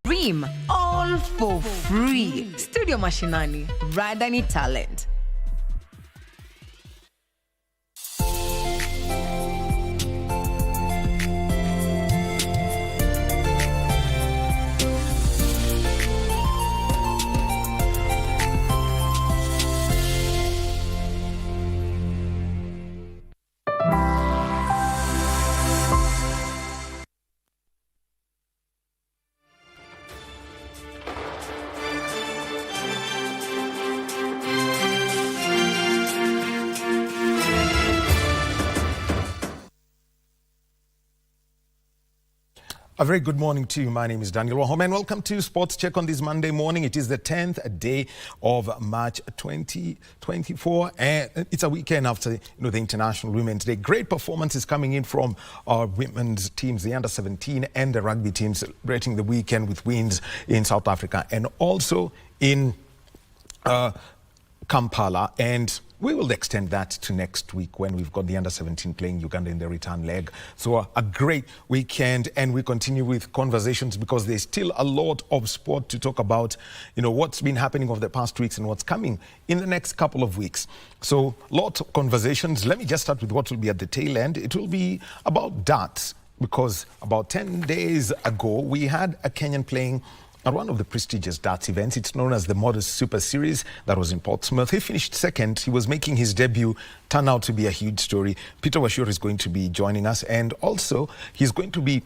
Dream, all for free. Studio Mashinani, Radani Talent. A very good morning to you. My name is Daniel Wahome and welcome to Sports Check on this Monday morning. It is the 10th day of March 2024 and it's a weekend after the International Women's Day. Great performances coming in from our women's teams, the under-17 and the rugby teams, celebrating the weekend with wins in South Africa and also in Kampala, and we will extend that to next week when we've got the under-17 playing Uganda in the return leg. So a great weekend, and we continue with conversations because there's still a lot of sport to talk about, what's been happening over the past weeks and what's coming in the next couple of weeks. So lots of conversations. Let me just start with what will be at the tail end. It will be about darts, because about 10 days ago we had a Kenyan playing at one of the prestigious darts events. It's known as the Modest Super Series that was in Portsmouth. He finished second. He was making his debut. Turned out to be a huge story. Peter Washur is going to be joining us, and also he's going to be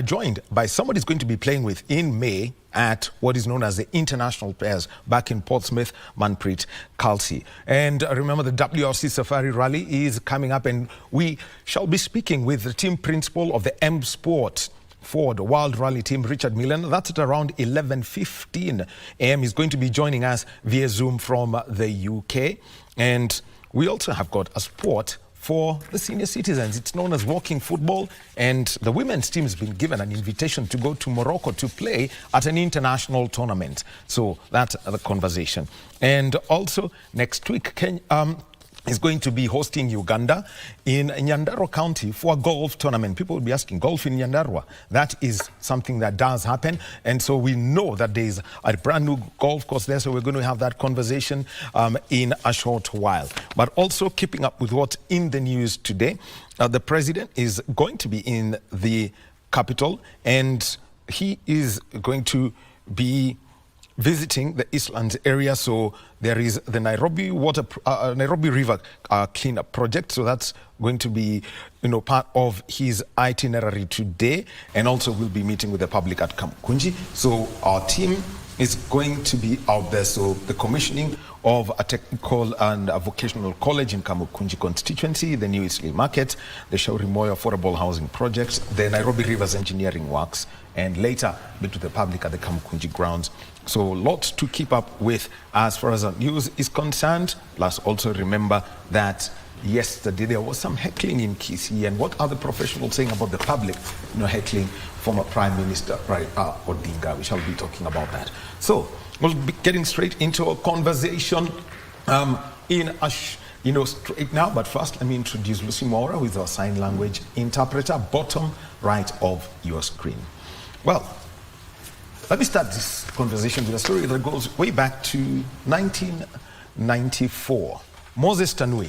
joined by somebody who's going to be playing with in May at what is known as the International Pairs back in Portsmouth, Manpreet Khalsi. And remember, the WRC Safari Rally is coming up, and we shall be speaking with the team principal of the M Sport Ford World Rally Team, Richard Millen. That's at around 11:15 a.m. He's going to be joining us via Zoom from the UK. And we also have got a sport for the senior citizens. It's known as walking football, and the women's team has been given an invitation to go to Morocco to play at an international tournament. So that's the conversation. And also next week, is going to be hosting Uganda in Nyandarua County for a golf tournament. People will be asking, golf in Nyandarua? That is something that does happen. And so we know that there is a brand new golf course there. So we're going to have that conversation in a short while. But also keeping up with what's in the news today, the president is going to be in the capital, and he is going to be visiting the Eastlands area. So there is the Nairobi River cleanup project. So that's going to be, part of his itinerary today. And also we'll be meeting with the public at Kamukunji. So our team is going to be out there. So the commissioning of a technical and a vocational college in Kamukunji constituency, the new Eastleigh Market, the Shauri Moyo affordable housing project, the Nairobi Rivers engineering works, and later be to the public at the Kamukunji grounds. So lots to keep up with as far as our news is concerned. Plus also remember that yesterday there was some heckling in Kisii, and what are the professionals saying about the public, heckling former Prime Minister Odinga? We shall be talking about that. So we'll be getting straight into a conversation straight now. But first, let me introduce Lucy Mora, who is our sign language interpreter, bottom right of your screen. Well, let me start this conversation with a story that goes way back to 1994. Moses Tanui,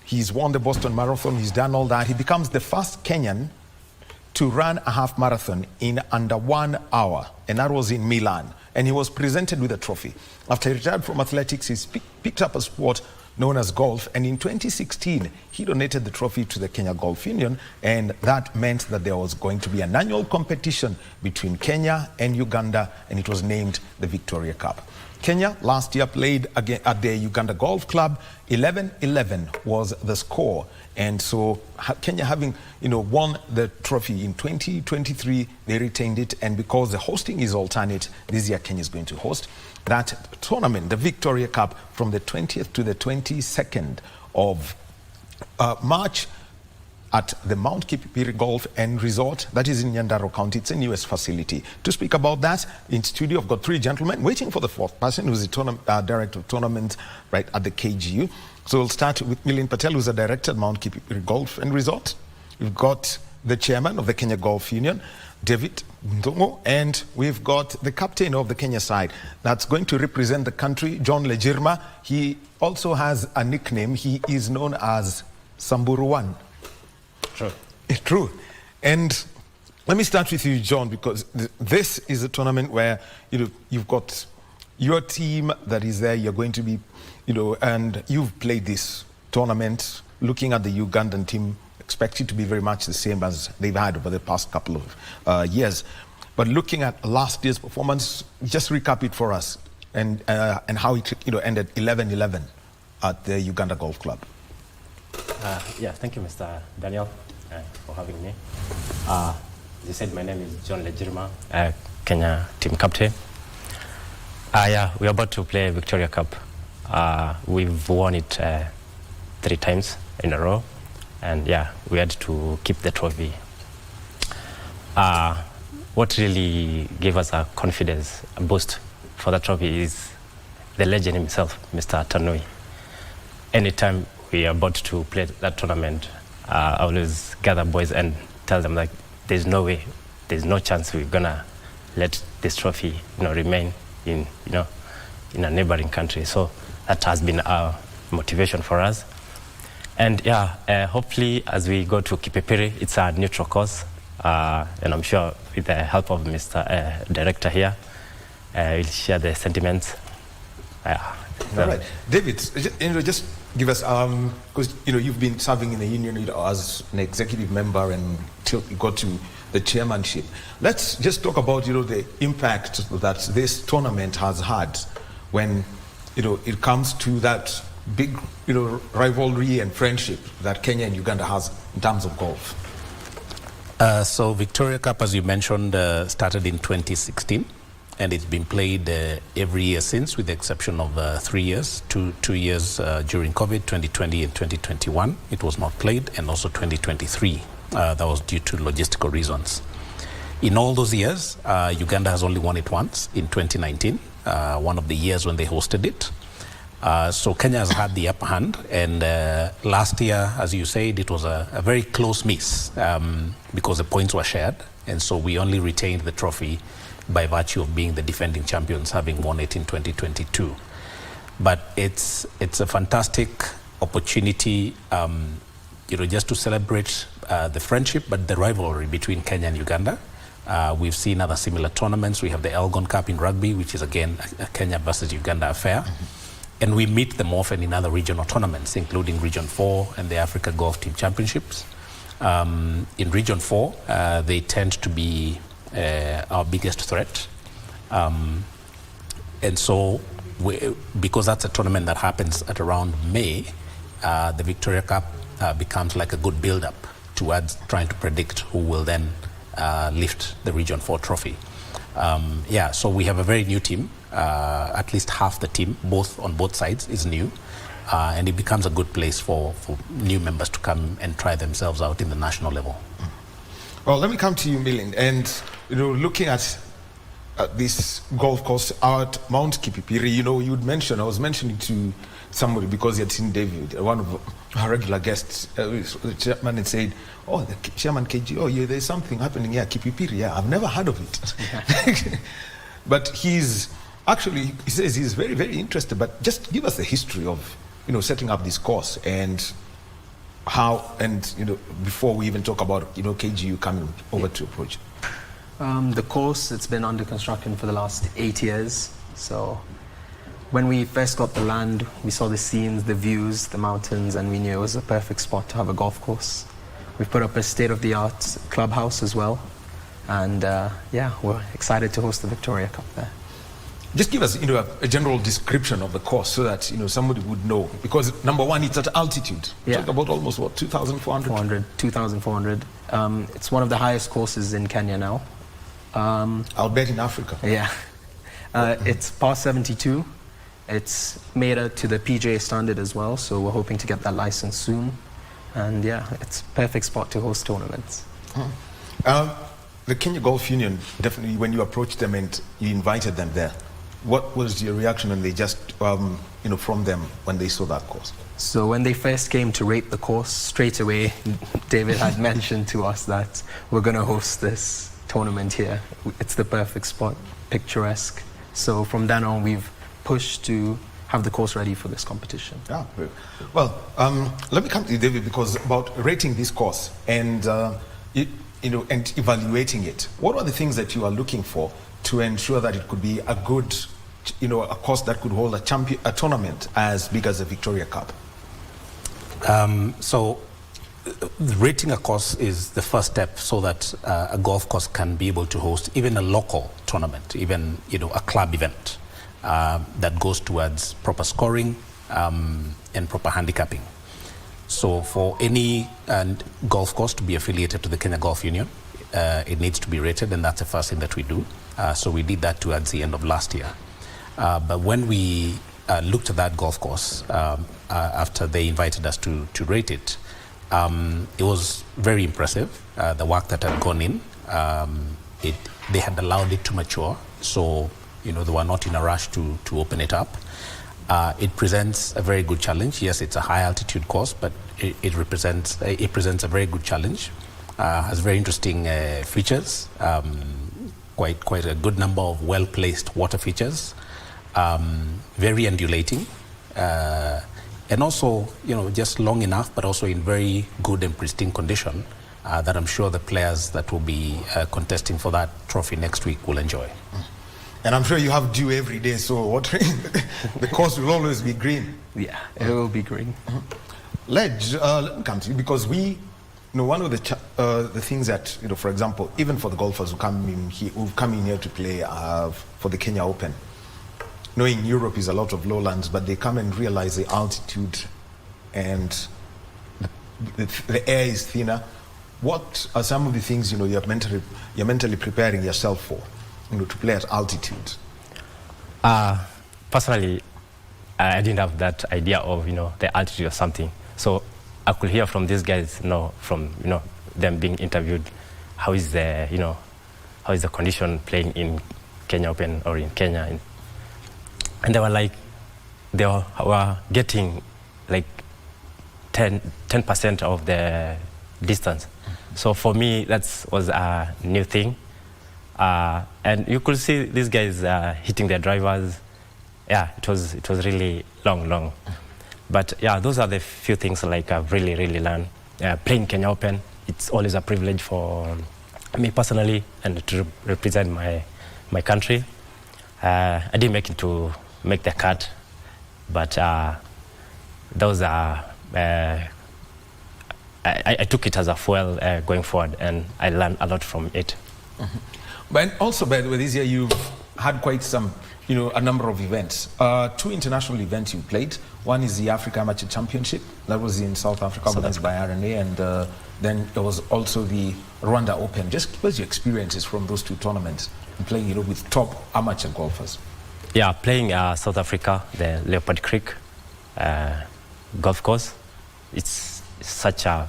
he's won the Boston Marathon, he's done all that. He becomes the first Kenyan to run a half marathon in under 1 hour, and that was in Milan. And he was presented with a trophy. After he retired from athletics, he picked up a sport known as golf, and in 2016 he donated the trophy to the Kenya Golf Union, and that meant that there was going to be an annual competition between Kenya and Uganda, and it was named the Victoria Cup. Kenya last year played again at the Uganda Golf Club. 11-11 was the score, and so Kenya, having won the trophy in 2023, they retained it. And because the hosting is alternate, this year Kenya is going to host that tournament, the Victoria Cup, from the 20th to the 22nd of March at the Mount Kipipiri Golf and Resort, that is in Nyandarua County. It's a newest facility. To speak about that, in studio, I've got three gentlemen waiting for the fourth person, who's the director of tournament right at the KGU. So we'll start with Milind Patel, who's the director at Mount Kipipiri Golf and Resort. We've got the chairman of the Kenya Golf Union, David Ndongo, and we've got the captain of the Kenya side that's going to represent the country, John Lejirma. He also has a nickname. He is known as Samburu One. True. True. And let me start with you, John, because this is a tournament where you've got your team that is there. You're going to be, and you've played this tournament. Looking at the Ugandan team, expect it to be very much the same as they've had over the past couple of years. But looking at last year's performance, just recap it for us and how it ended 11-11 at the Uganda Golf Club. Yeah, thank you, Mr. Daniel, for having me. As you said, my name is John Lejirma, Kenya team captain. Yeah, we're about to play Victoria Cup. We've won it 3 times in a row, and yeah, we had to keep the trophy. What really gave us a confidence, a boost for the trophy is the legend himself, Mr. Tanui. Anytime we are about to play that tournament, I always gather boys and tell them, like, there's no way, there's no chance we're gonna let this trophy, remain in a neighboring country. So that has been our motivation for us. And yeah, hopefully as we go to Kipipiri, it's a neutral course, and I'm sure with the help of Mr. Director here, we'll share the sentiments. All right, David, just give us, because you've been serving in the union as an executive member and till you got to the chairmanship. Let's just talk about the impact that this tournament has had when it comes to that big rivalry and friendship that Kenya and Uganda has in terms of golf. So Victoria Cup, as you mentioned, started in 2016, and it's been played every year since, with the exception of 3 years, two years during COVID, 2020 and 2021. It was not played, and also 2023. That was due to logistical reasons. In all those years, Uganda has only won it once, in 2019, one of the years when they hosted it. So Kenya has had the upper hand, and last year, as you said, it was a very close miss because the points were shared, and so we only retained the trophy by virtue of being the defending champions, having won it in 2022. But it's a fantastic opportunity, just to celebrate the friendship, but the rivalry between Kenya and Uganda. We've seen other similar tournaments. We have the Elgon Cup in rugby, which is again a Kenya versus Uganda affair. Mm-hmm. And we meet them often in other regional tournaments, including Region 4 and the Africa Golf Team Championships. In Region 4, they tend to be our biggest threat. And so, because that's a tournament that happens at around May, the Victoria Cup becomes like a good build-up towards trying to predict who will then lift the Region 4 trophy. So we have a very new team. At least half the team, on both sides, is new, and it becomes a good place for new members to come and try themselves out in the national level. Well, let me come to you, Milind, and looking at this golf course out Mount Kipipiri, I was mentioning to somebody, because he had seen David, one of our regular guests, the chairman, had said, "Oh, the chairman KG, yeah, there's something happening here, Kipipiri. Yeah, I've never heard of it." Yeah. But he says he's very, very interested. But just give us the history of, setting up this course and how, and before we even talk about, KGU coming over to approach. The course, it's been under construction for the last 8 years. So when we first got the land, we saw the scenes, the views, the mountains, and we knew it was a perfect spot to have a golf course. We've put up a state-of-the-art clubhouse as well. And we're excited to host the Victoria Cup there. Just give us, a general description of the course so that, somebody would know. Because number one, it's at altitude. Yeah. Talk about almost, 2,400? 2,400. It's one of the highest courses in Kenya now. I'll bet in Africa. Yeah. It's par 72. It's made to the PGA standard as well, so we're hoping to get that license soon. And it's a perfect spot to host tournaments. The Kenya Golf Union, definitely, when you approached them and you invited them there, what was your reaction when they just, from them, when they saw that course? So when they first came to rate the course, straight away, David had mentioned to us that we're going to host this tournament here. It's the perfect spot, picturesque. So from then on, we've pushed to have the course ready for this competition. Yeah. Well, let me come to you, David, because about rating this course and and evaluating it. What are the things that you are looking for to ensure that it could be a good, a course that could hold a tournament as big as the Victoria Cup? So rating a course is the first step so that a golf course can be able to host even a local tournament, even a club event that goes towards proper scoring and proper handicapping. So for any golf course to be affiliated to the Kenya Golf Union, it needs to be rated, and that's the first thing that we do. So we did that towards the end of last year. But when we looked at that golf course after they invited us to rate it, it was very impressive, the work that had gone in. They had allowed it to mature, so they were not in a rush to open it up. It presents a very good challenge. Yes, it's a high altitude course, but it presents a very good challenge. Has very interesting features, quite a good number of well-placed water features, very undulating, and also just long enough, but also in very good and pristine condition that I'm sure the players that will be contesting for that trophy next week will enjoy. And I'm sure you have dew every day, so the course will always be green. Yeah, it will be green. Ledge, let me come to you, because one of the things that, for example, even for the golfers who've come in here to play for the Kenya Open, knowing Europe is a lot of lowlands, but they come and realize the altitude and the air is thinner. What are some of the things you're mentally preparing yourself for, to play at altitude? Personally, I didn't have that idea of the altitude or something. So I could hear from these guys, from them being interviewed, how is the condition playing in Kenya Open or in Kenya, and they were getting like 10% of the distance. So for me, that was a new thing. And you could see these guys hitting their drivers. Yeah, it was really long. But yeah, those are the few things I've really learned. Playing Kenya Open, it's always a privilege for me personally and to represent my country. I didn't make the cut, but those are I took it as a fuel going forward, and I learned a lot from it. Mm-hmm. But also, by the way, this year you've had quite some, a number of events. 2 international events you played. One is the Africa Amateur Championship. That was in South Africa, organized by RNA. And then there was also the Rwanda Open. Just give us your experiences from those 2 tournaments and playing, with top amateur golfers. Yeah, playing South Africa, the Leopard Creek golf course. It's such a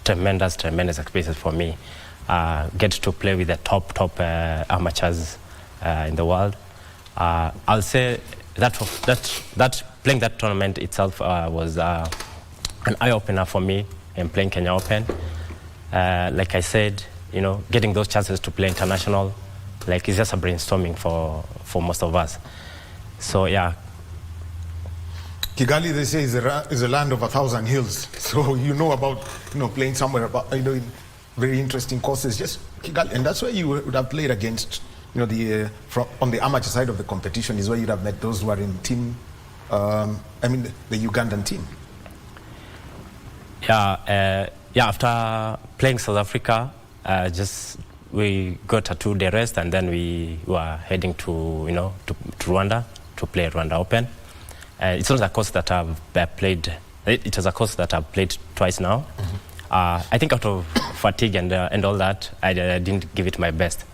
tremendous experience for me. Get to play with the top amateurs in the world. I'll say that playing that tournament itself was an eye-opener for me in playing Kenya Open. Like I said, getting those chances to play international, it's just a brainstorming for most of us. So yeah. Kigali, they say, is a land of 1,000 hills. So about playing somewhere in very interesting courses. Just Kigali, and that's where you would have played against on the amateur side of the competition is where you'd have met those who are in team. The Ugandan team. Yeah. After playing South Africa, we got a 2-day rest, and then we were heading to Rwanda to play Rwanda Open. It's not a course that I've played. It is a course that I've played twice now. Mm-hmm. I think out of fatigue and all that, I didn't give it my best.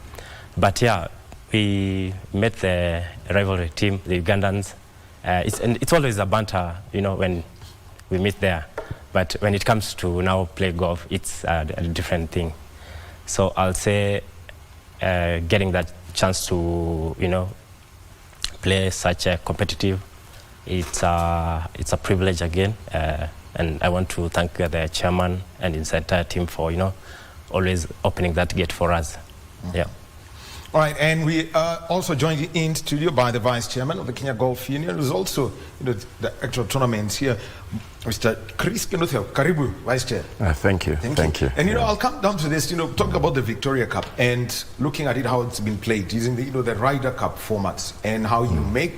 But yeah, we met the rivalry team, the Ugandans. It's always a banter, when we meet there. But when it comes to now play golf, it's a different thing. So I'll say getting that chance to, play such a competitive, it's a privilege again. And I want to thank the chairman and his entire team for, always opening that gate for us. Yeah. All right, and we are also joined in studio by the Vice Chairman of the Kenya Golf Union, who's also the actual tournaments here, Mr. Chris Kinuthia. Karibu, Vice Chair. Thank you. Thank you. And I'll come down to this, talk about the Victoria Cup and looking at it, how it's been played, using the Ryder Cup formats and how you make,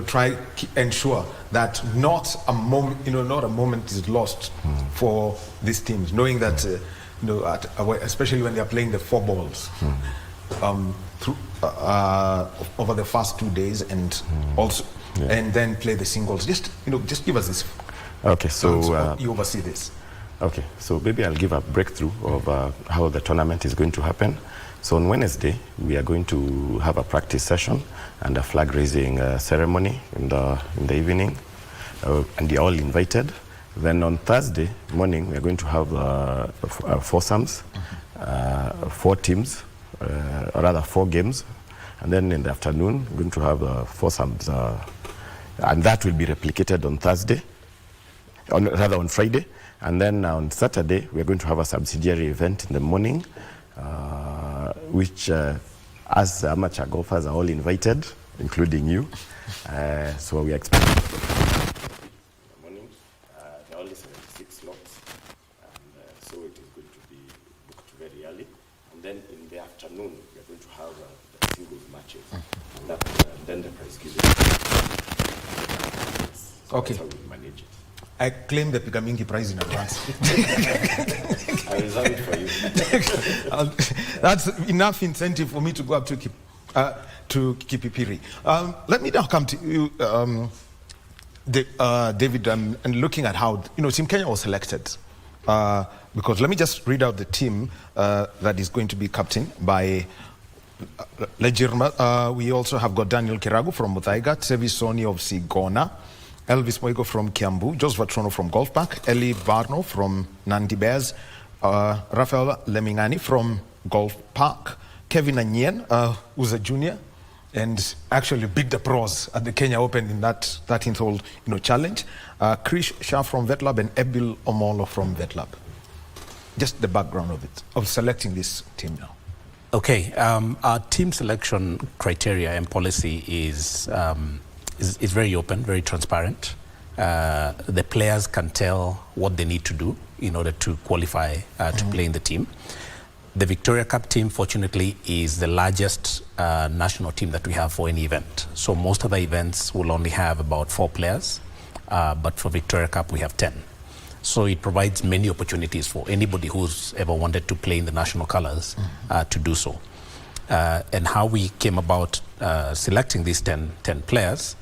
try ensure that not a moment is lost for these teams, knowing that, especially when they're playing the 4 balls. Over the first 2 days and also and then play the singles. Just give us this. Okay, so you oversee this. Okay, so maybe I'll give a breakthrough of how the tournament is going to happen. So on Wednesday we are going to have a practice session and a flag raising ceremony in the evening, and you're all invited. Then on Thursday morning we are going to have foursomes, 4 teams. Or rather 4 games, and then in the afternoon we're going to have foursomes, and that will be replicated on Thursday, on Friday, and then on Saturday we're going to have a subsidiary event in the morning, which as amateur golfers are all invited, including you. So we expect in the morning there are only 76 slots, and so it is going to be booked very early. And then in the afternoon, we are going to have the singles matches. And then the prize giving. So okay. That's how we manage it. I claim the Pigamingi prize in advance. I reserve it for you. That's enough incentive for me to go up to Kipipiri. Let me now come to you, David, and looking at how Team Kenya was selected. Because let me just read out the team that is going to be captained by Lejirma. We also have got Daniel Kiragu from Muthaiga, Sevi Soni of Sigona, Elvis Moigo from Kiambu, Joseph Trono from Golf Park, Eli Barno from Nandi Bears, Rafael Lemingani from Golf Park, Kevin Anyen, who's a junior, and actually beat the pros at the Kenya Open in that 13th hole challenge. Krish Shah from Vetlab and Ebil Omolo from Vetlab. Just the background of it, of selecting this team now. Okay, our team selection criteria and policy is very open, very transparent. The players can tell what they need to do in order to qualify to play in the team. The Victoria Cup team, fortunately, is the largest national team that we have for any event. So most of the events will only have about 4 players, but for Victoria Cup we have 10. So it provides many opportunities for anybody who's ever wanted to play in the national colors to do so. And how we came about selecting these 10 players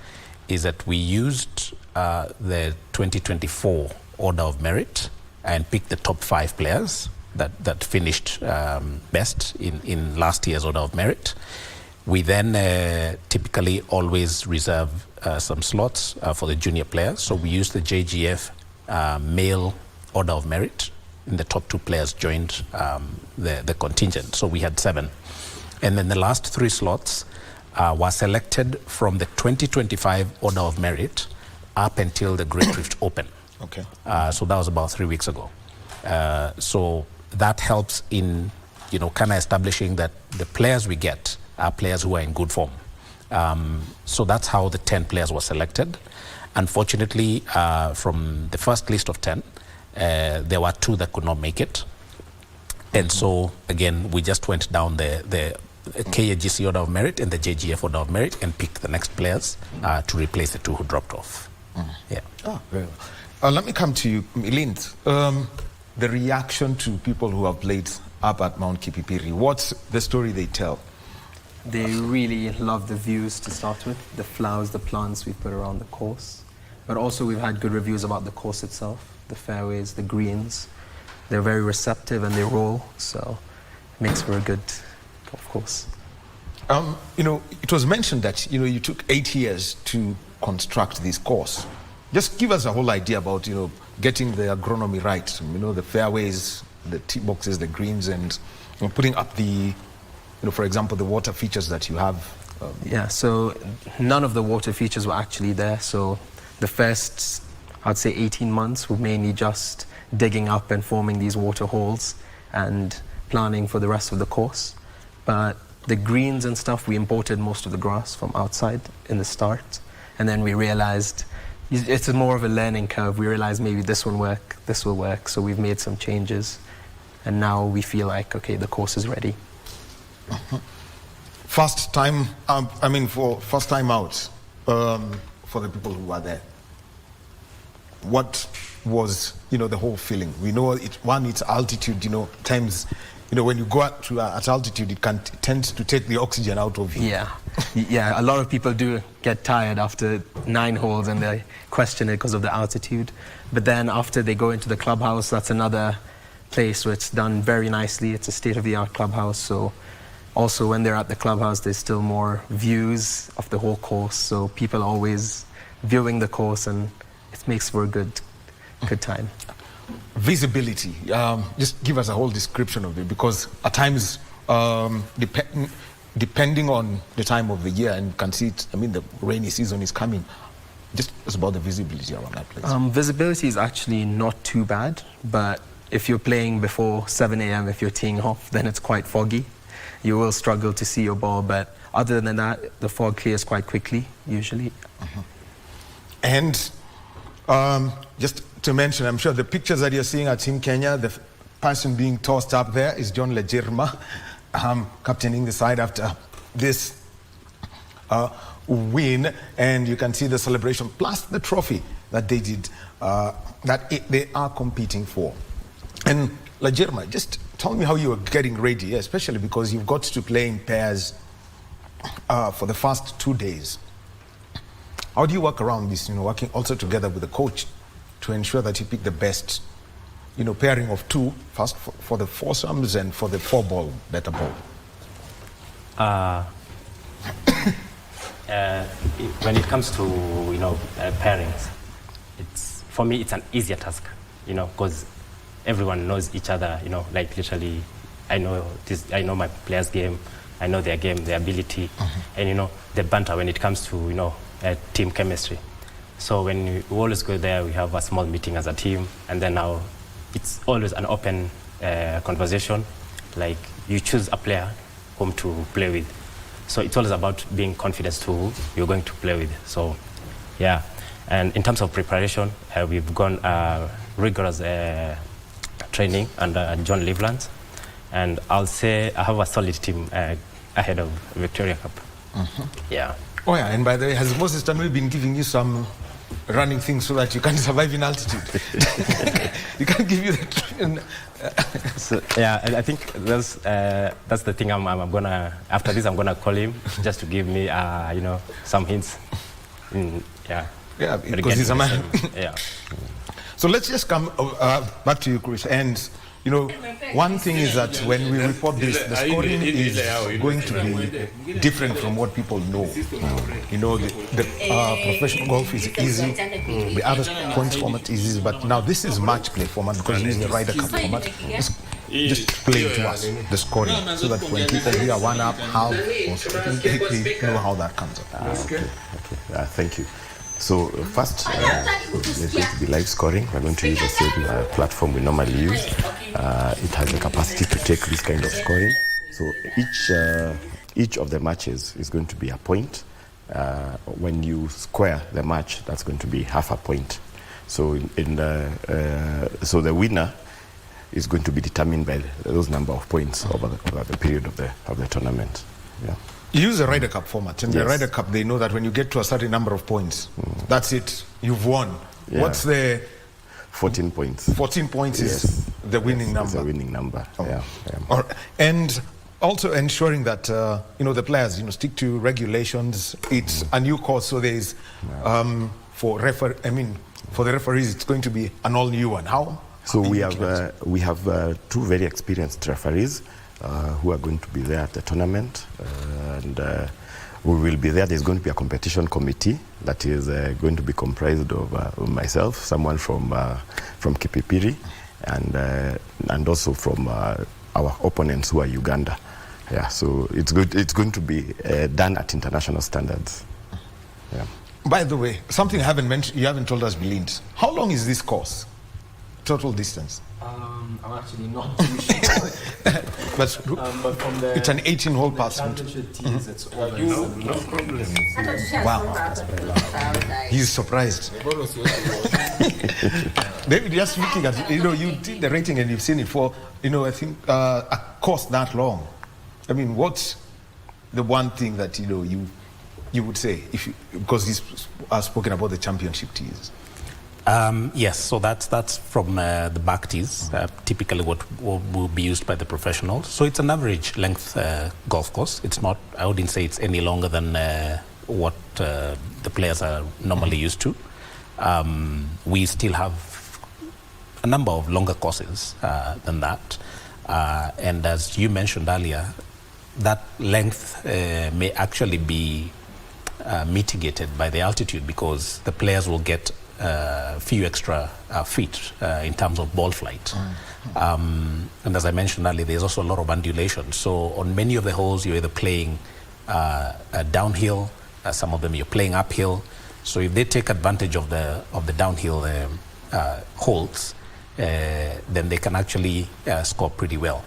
is that we used the 2024 order of merit and picked the top 5 players that finished best in last year's order of merit. We then typically always reserve some slots for the junior players. So we use the JGF male order of merit, and the top 2 players joined the contingent. So we had 7. And then the last 3 slots were selected from the 2025 order of merit up until the Great Rift Open. Okay. So that was about 3 weeks ago. So that helps in kind of establishing that the players we get are players who are in good form. So that's how the 10 players were selected. Unfortunately, from the first list of 10, there were 2 that could not make it. And so, again, we just went down the KAGC order of merit and the JGF order of merit and picked the next players to replace the 2 who dropped off. Yeah. Oh, very well. Let me come to you, Milind. The reaction to people who have played up at Mount Kipipiri, what's the story they tell? They really love the views to start with, the flowers, the plants we've put around the course. But also we've had good reviews about the course itself, the fairways, the greens. They're very receptive and they roll, so it makes for a good golf course. It was mentioned that, you took 8 years to construct this course. Just give us a whole idea about, getting the agronomy right, the fairways, the tee boxes, the greens, and putting up the, for example, the water features that you have. Yeah, so none of the water features were actually there. So the first, I'd say 18 months were mainly just digging up and forming these water holes. And planning for the rest of the course. But the greens and stuff, we imported most of the grass from outside in the start. And then we realized it's more of a learning curve. We realized maybe this will work. So we've made some changes. And now we feel like, okay, the course is ready. First time, for first time out, for the people who are there, what was, the whole feeling? We know it's altitude, times, when you go out to at altitude, it tends to take the oxygen out of you. Yeah, a lot of people do get tired after 9 holes and they question it because of the altitude. But then after they go into the clubhouse, that's another place where it's done very nicely. It's a state-of-the-art clubhouse, so also when they're at the clubhouse, there's still more views of the whole course, so people are always viewing the course, and it makes for a good time. Visibility, just give us a whole description of it, because at times, depending on the time of the year, and you can see it, the rainy season is coming, just about the visibility around that place. Visibility is actually not too bad, but if you're playing before 7 a.m., if you're teeing off, then it's quite foggy. You will struggle to see your ball, but other than that, the fog clears quite quickly, usually. And just to mention, I'm sure the pictures that you're seeing at Team Kenya, the person being tossed up there is John Lejirma, captaining the side after this win, and you can see the celebration plus the trophy that they did, they are competing for. And Lejirma, just tell me how you were getting ready, especially because you've got to play in pairs for the first 2 days. How do you work around this, working also together with the coach to ensure that you pick the best, pairing of 2, first for the foursomes and for the 4-ball, better ball? When it comes to, pairings, for me, it's an easier task, because everyone knows each other, like literally, I know my players' game, I know their game, their ability, and the banter when it comes to, team chemistry. So when we always go there, we have a small meeting as a team, and then now it's always an open conversation. Like you choose a player whom to play with. So it's always about being confident to who you're going to play with. So, yeah. And in terms of preparation, we've gone rigorous training under John Livland, and I'll say I have a solid team ahead of Victoria Cup. Yeah. Oh yeah, and by the way, has Moses Tanui been giving you some running things so that you can survive in altitude? You can't give you the So, yeah, I think that's the thing I'm gonna, after this, I'm gonna call him just to give me, some hints. Yeah, because he's a man. Yeah. So let's just come back to you, Chris. And, one thing is that when we report this, the scoring is going to be different from what people know. The professional golf is easy, the other points format is easy, but now this is match play format because it is the Ryder Cup format. Just explain to us the scoring so that when people hear 1 up, half, or something, they know how that comes up. Okay. Thank you. So first, there's going to be live scoring. We're going to use the same platform we normally use. It has the capacity to take this kind of scoring. So each of the matches is going to be a point. When you square the match, that's going to be half a point. So so the winner is going to be determined by those number of points over the period of the tournament. Yeah. You use the Ryder Cup format. In the Ryder Cup, they know that when you get to a certain number of points, that's it. You've won. Yeah. What's the 14 points. 14 points is the winning number. It's the winning number. Oh. Yeah. And also ensuring that the players stick to regulations. It's a new course, so there is for the referees, it's going to be an all new one. How? So we have 2 very experienced referees who are going to be there at the tournament, and we will be there. There's going to be a competition committee that is going to be comprised of myself, someone from Kipipiri, and also from our opponents who are Uganda. Yeah, so it's good. It's going to be done at international standards. Yeah. By the way, something you haven't told us, Bilind. How long is this course? total distance? I'm actually not too sure. But From the it's an 18-hole pass. championship teams, it's over. No problem. Wow. He's surprised. David, just looking at, you did the rating and you've seen it for, I think a course that long. I mean, what's the one thing that, you would say, because he's spoken about the championship tees? Yes, so that's from the back tees, typically what will be used by the professionals. So it's an average length golf course. It's not, I wouldn't say it's any longer than what the players are normally used to. We still have a number of longer courses than that. And as you mentioned earlier, that length may actually be mitigated by the altitude, because the players will get a few extra feet in terms of ball flight. And as I mentioned earlier, there's also a lot of undulation. So on many of the holes, you're either playing downhill, some of them you're playing uphill. So if they take advantage of the downhill holes, then they can actually score pretty well.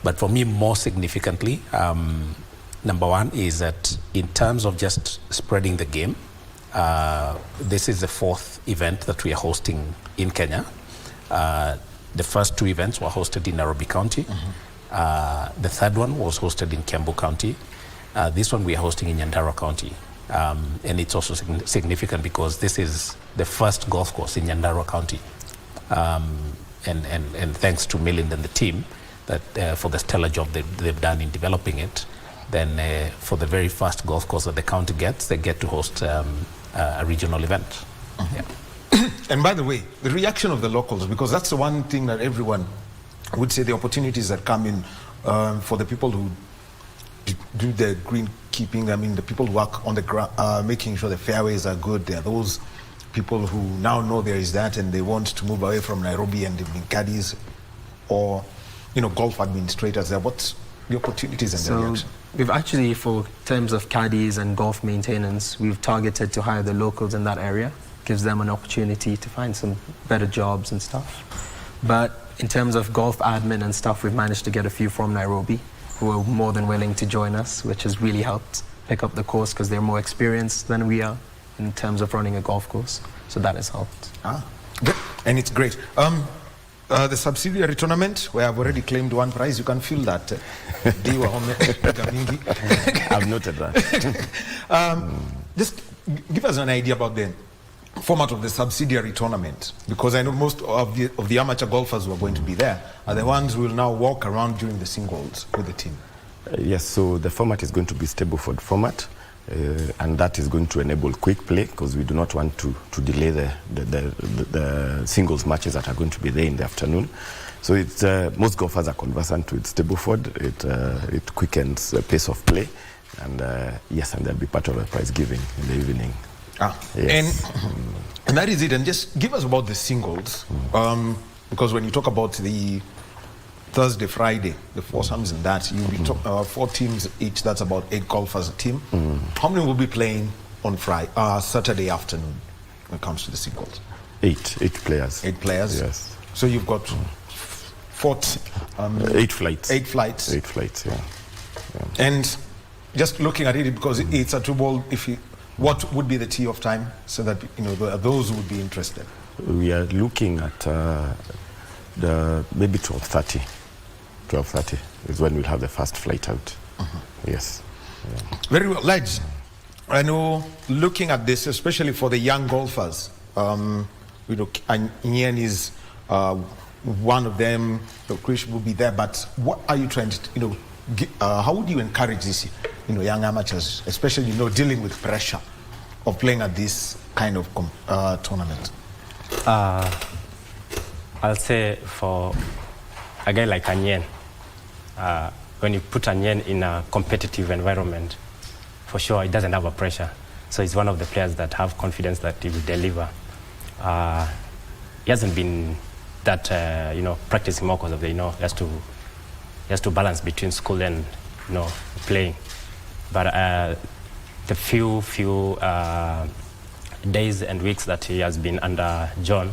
But for me, more significantly, number one is that in terms of just spreading the game, this is the fourth event that we are hosting in Kenya. The first two events were hosted in Nairobi County. The third one was hosted in Kiambu County. This one we are hosting in Nyandarua County. And it's also significant because this is the first golf course in Nyandarua County. And thanks to Milind and the team that for the stellar job they've done in developing it, then for the very first golf course that the county gets, they get to host a regional event. Yeah. And by the way, the reaction of the locals, because that's the one thing that everyone would say, the opportunities that come in for the people who do the green keeping. I mean, the people who work on the ground, making sure the fairways are good. There are those people who now know there is that and they want to move away from Nairobi and being caddies or, golf administrators there. What's the opportunities and the reaction? We've actually, for terms of caddies and golf maintenance, we've targeted to hire the locals in that area. Gives them an opportunity to find some better jobs and stuff. But in terms of golf admin and stuff, we've managed to get a few from Nairobi who are more than willing to join us, which has really helped pick up the course because they're more experienced than we are in terms of running a golf course. So that has helped. Good. And it's great. The subsidiary tournament, where I've already claimed one prize, you can feel that. I've noted that. Just give us an idea about the format of the subsidiary tournament, because I know most of the amateur golfers who are going to be there are the ones who will now walk around during the singles with the team. Yes, so the format is going to be Stableford format, and that is going to enable quick play because we do not want to delay the singles matches that are going to be there in the afternoon. So it's most golfers are conversant with Stableford. It quickens the pace of play, and yes, and they'll be part of the prize giving in the evening. Yes. And that is it. And just give us about the singles, because when you talk about the Thursday, Friday, the foursomes and that, you'll be 4 teams each. That's about 8 golfers a team. How many will be playing on Saturday afternoon when it comes to the singles? 8 players. 8 players. Yes. So you've got 8 flights. 8 flights. 8 flights. Yeah. And just looking at it, because it's a 2-ball, what would be the tee of time so that those who would be interested? We are looking at maybe 12:30. 12:30 is when we'll have the first flight out. Yes. Yeah. Very well, lads. I know, looking at this, especially for the young golfers, Ian is one of them. Chris will be there. But what are you trying to, how would you encourage this, young amateurs, especially dealing with pressure of playing at this kind of tournament? I'll say for a guy like Anyen, when you put Anyen in a competitive environment, for sure he doesn't have a pressure. So he's one of the players that have confidence that he will deliver. He hasn't been that, practicing more because of the, he has to balance between school and, playing. But the few days and weeks that he has been under John,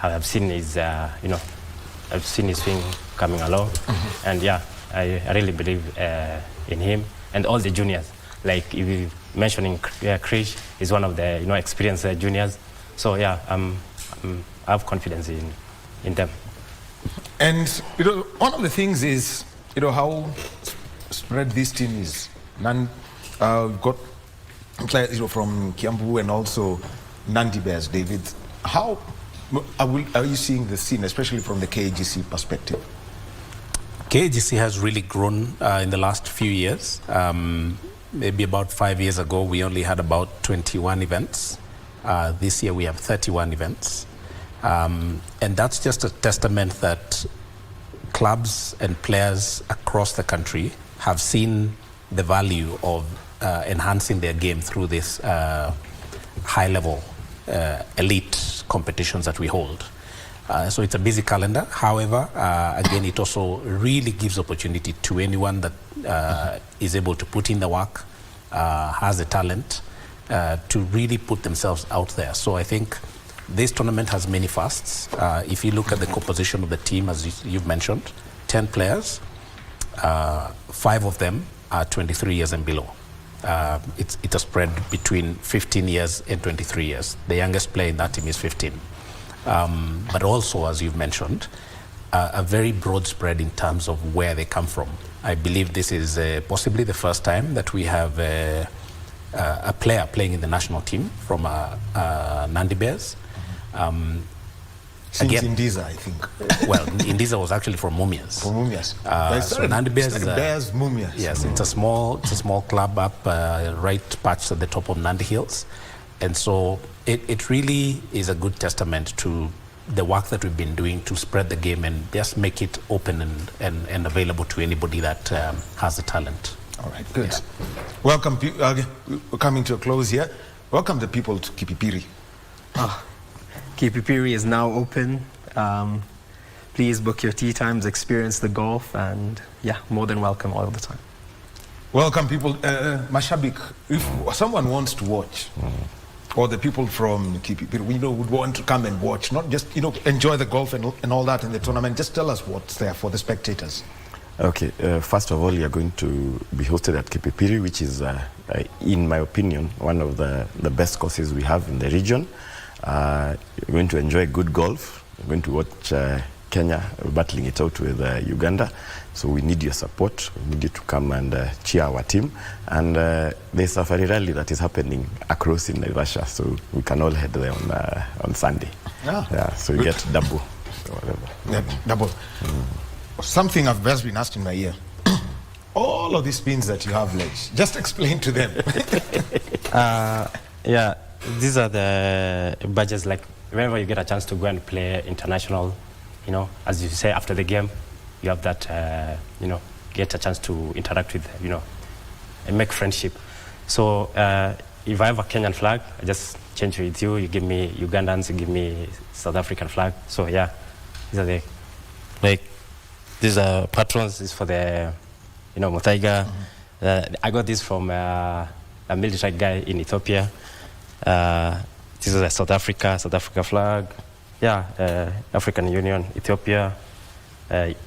I've seen his, I've seen his swing coming along, and yeah, I really believe in him and all the juniors. Like if you mentioning Krish is one of the experienced juniors. So yeah, I have confidence in them. And one of the things is how spread this team is. We've got players from Kiambu and also Nandi Bears. David, how are you seeing the scene, especially from the KGC perspective? KGC has really grown in the last few years. Maybe about 5 years ago, we only had about 21 events. This year we have 31 events. And that's just a testament that clubs and players across the country have seen the value of enhancing their game through this high-level elite competitions that we hold. So it's a busy calendar. However, again, it also really gives opportunity to anyone that is able to put in the work, has the talent to really put themselves out there. So I think this tournament has many fasts. If you look at the composition of the team, as you've mentioned, 10 players, 5 of them are 23 years and below. It's a spread between 15 years and 23 years. The youngest player in that team is 15. But also, as you've mentioned, a very broad spread in terms of where they come from. I believe this is possibly the first time that we have a player playing in the national team from Nandi Bears. Since Indiza, I think. Well, Indiza was actually from Mumias. From Mumias. So Nandi Bears is Bears Mumias. Yes, it's a small club up right patched at the top of Nandi Hills. And so it really is a good testament to the work that we've been doing to spread the game and just make it open and available to anybody that has the talent. All right, good. Yeah. Welcome, we're coming to a close here. Welcome the people to Kipipiri. Kipipiri is now open. Please book your tea times, experience the golf, and yeah, more than welcome all the time. Welcome people. Mashabik, if someone wants to watch, or the people from Kipipiri, would want to come and watch, not just, enjoy the golf and all that in the tournament, just tell us what's there for the spectators. Okay, first of all, you're going to be hosted at Kipipiri, which is, in my opinion, one of the best courses we have in the region. You're going to enjoy good golf. You're going to watch Kenya battling it out with Uganda. So we need your support. We need you to come and cheer our team. And there's a Safari Rally that is happening across in Naivasha, so we can all head there on Sunday. Yeah, so you get double. Whatever. Yeah, double. Something I've just been asked in my ear. All of these pins that you have, just explain to them. Yeah, these are the badges, like whenever you get a chance to go and play international, as you say, after the game, you have that, get a chance to interact with, and make friendship. So if I have a Kenyan flag, I just change with you. You give me Ugandans, you give me South African flag. So yeah, these are these are patrons. This is for the, Muthaiga. I got this from a military guy in Ethiopia. This is a South Africa flag. Yeah, African Union, Ethiopia,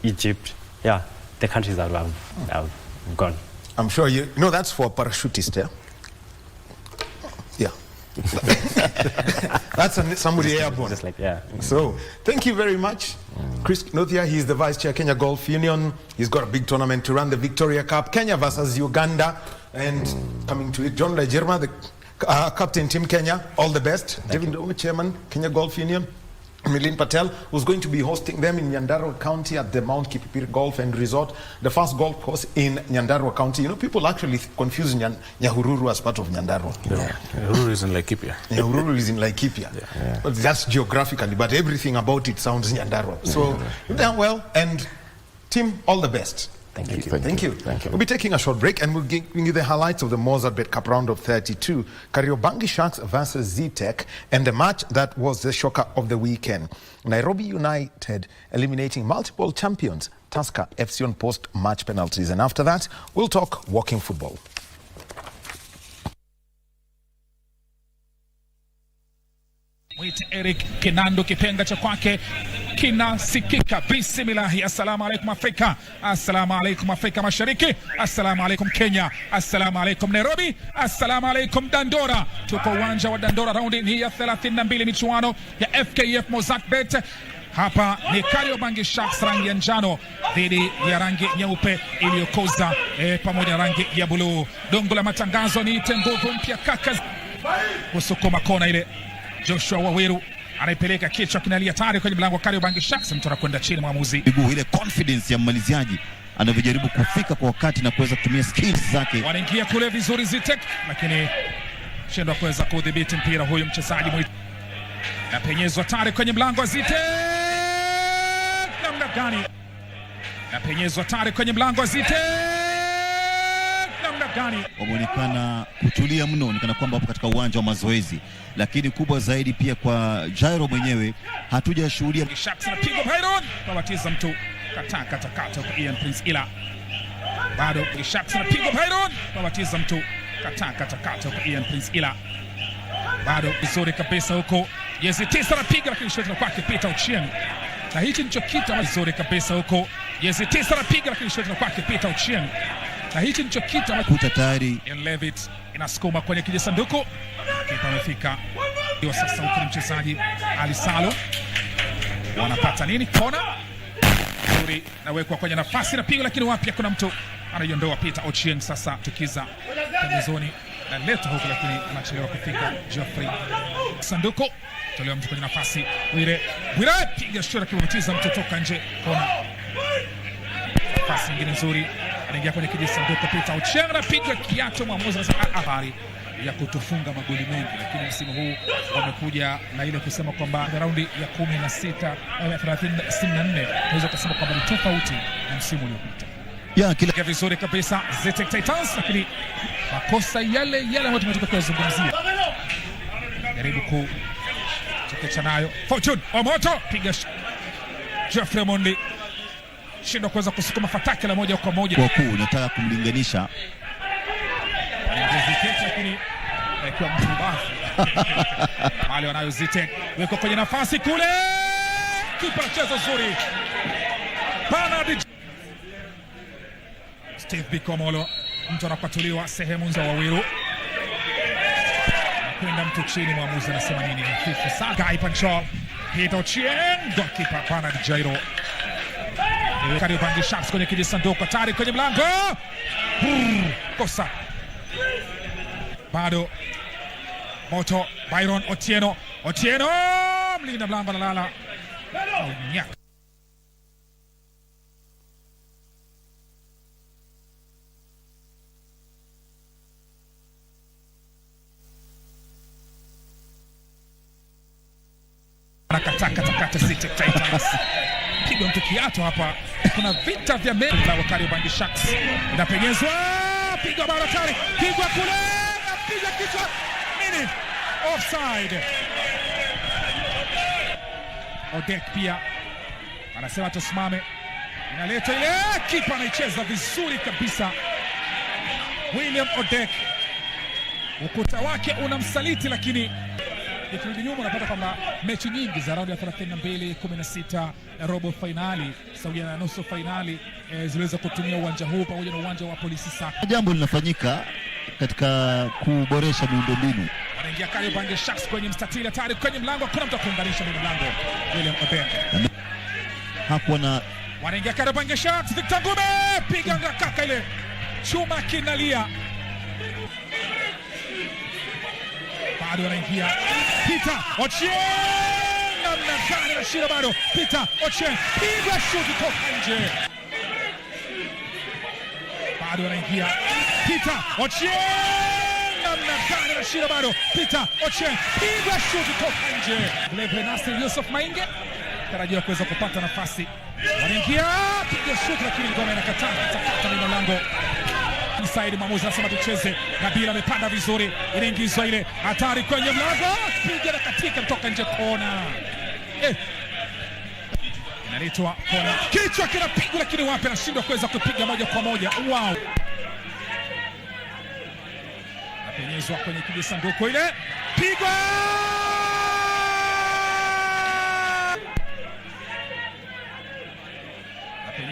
Egypt. Yeah, the countries that have gone. I'm sure that's for parachutist, yeah? Yeah. That's somebody airborne. Just like, yeah. So, thank you very much. Chris Nothia, he's the Vice Chair, Kenya Golf Union. He's got a big tournament to run, the Victoria Cup, Kenya versus Uganda. And coming to it, John Lajerma, the Captain Team Kenya, all the best. David Omo, Chairman, Kenya Golf Union. Milin Patel, who's going to be hosting them in Nyandarua County at the Mount Kipipiri Golf and Resort, the first golf course in Nyandarua County. People actually confuse Nyahururu as part of Nyandarua. Yeah. Nyahururu is in Laikipia. Nyahururu is in Laikipia. Yeah. But that's geographically, but everything about it sounds Nyandarua. So, you've done well, and team, all the best. Thank you. We'll be taking a short break and we'll give you the highlights of the Mozart Cup round of 32. Kariobangi Sharks versus Z-Tech, and the match that was the shocker of the weekend. Nairobi United eliminating multiple champions Tusker FC on post-match penalties. And after that, we'll talk walking football. We Eric Kinando, kipenga cha kwake kinasikika. Bismillahi. Assalamu alaikum Afrika, assalamu alaikum Afrika Mashariki, assalamu alaikum Kenya, assalamu alaikum Nairobi, assalamu alaikum Dandora. Tuko uwanja wa Dandora, raundi ni ya 32 michuano ya FKF Mozartbet. Hapa ni Kariobangi Sharks, rangi ya njano dhidi ya rangi nyeupe iliyokoza pamoja na rangi ya buluu. Dongo la matangazo ni nguvu mpya kaka kusukuma kona ile. Joshua Waweru anaipeleka, kichwa kinalia tayari kwenye mlango wa Kariobangi Sharks. Mtu anakwenda chini, mwamuzi. Ile confidence ya mmaliziaji anavyojaribu kufika kwa wakati na kuweza kutumia skills zake. Wanaingia kule vizuri Zitek, lakini shindwa kuweza kudhibiti mpira huyu mchezaji mwitu. Na penyezwa tayari kwenye mlango wa Zitek. Namna gani? Na penyezwa tayari kwenye mlango wa Zitek. Namna gani? Wameonekana kutulia mno, nikana kwamba hapo katika uwanja wa mazoezi, lakini kubwa zaidi pia kwa Jairo mwenyewe hatujashuhudia. Sharks anapigwa Byron, babatiza mtu kata kwa Ian Prince, ila bado Sharks anapigwa Byron, babatiza mtu kata kwa Ian Prince, ila bado vizuri kabisa huko. Jezi 9 anapiga, lakini shoti la kwake Peter Ochieng. Na hichi ndicho kitu vizuri kabisa huko. Jezi 9 anapiga, lakini shoti la kwake Peter Ochieng. Na hichi ndicho kitu kuta tayari Ian Levitt inasukuma kwenye kijisanduku. Kipa amefika. Ndio sasa huko mchezaji Ali Salo. Wanapata nini? Kona nzuri nawekwa kwenye nafasi na pigo, lakini wapi kuna mtu anaiondoa. Peter Ochieng sasa tukiza pembezoni na leta huko, lakini anachelewa kufika. Geoffrey sanduku tolewa mtu kwenye nafasi. Wire piga shura kibatiza mtu toka nje. Kona nafasi nyingine nzuri, anaingia kwenye kijisanduku. Peter Ochieng anapiga kiato, mwamuzi anasema habari ya kutufunga magoli mengi, lakini msimu huu wamekuja na ile kusema kwamba raundi ya 16 34 naweza kusema kwamba ni tofauti na msimu uliopita. Kila vizuri kabisa Zitek Titans, lakini makosa yale ambayo tumetoka kuyazungumzia. Jaribu kuchekecha nayo Fortune Omoto, piga Geoffrey Mondi, shindo kuweza kusukuma fataki la moja kwa moja. Kwa kuu nataka kumlinganisha Zitek, lakini kwa mtubafu wale wanayo Zitek weko kwenye nafasi kule, kipa chezo zuri Bernard Steve Bikomolo, mtu anapatuliwa sehemu za Waweru kwenda mtu chini, mwamuzi anasema nini? Hafifu sana. Guy Panchol, Peter Ochieng, goalkeeper Bernard Jairo. Kariobangi Sharks kwenye kijisanduku tayari kwenye mlango. Kosa. Bado moto Byron Otieno, mlinda mlango analala. Nyaka. Kata Zitek Titans. Pigo mtu kiato hapa. Kuna vita vya mbele wa Kariobangi Sharks. Inapenyezwa, pigo bara tari, pigwa kule, piga kichwa. Nini? Offside. Odek pia anasema tusimame. Inaleta ile, kipa anaicheza vizuri kabisa. William Odek, ukuta wake unamsaliti, lakini ikirudi nyuma unapata kwamba mechi nyingi za raundi ya 32, 16 na robo finali sawia na nusu finali ziliweza kutumia uwanja huu pamoja na uwanja wa Polisi Saka. Jambo linafanyika katika kuboresha miundombinu. Wanaingia Kariobangi Sharks kwenye mstatili tayari kwenye mlango, kuna mtu kuunganisha kwenye mlango. William Odek hakuwa na. Wanaingia Kariobangi Sharks, Victor Ngume piga ngakaka ile chuma kinalia. Bado wanaingia Peter Ochieng, namna gani na shira bado. Peter Ochieng piga shuti toka nje. Bado wanaingia Peter Ochieng, namna gani na shira bado. Peter Ochieng piga shuti toka nje. Vile Nasir Yusuf Mainge tarajia kuweza kupata nafasi. Wanaingia piga shuti, lakini ngoma inakataa takata ni mlango. Inside mwamuzi anasema tucheze. Nabila amepanda vizuri, inaingizwa ile hatari kwenye mlango, piga na katika kutoka nje, kona. Inaletwa kona, kichwa kinapigwa, lakini wapi anashindwa kuweza kupiga moja kwa moja. Wow. Napenyezwa kwenye kijisanduku ile, pigwa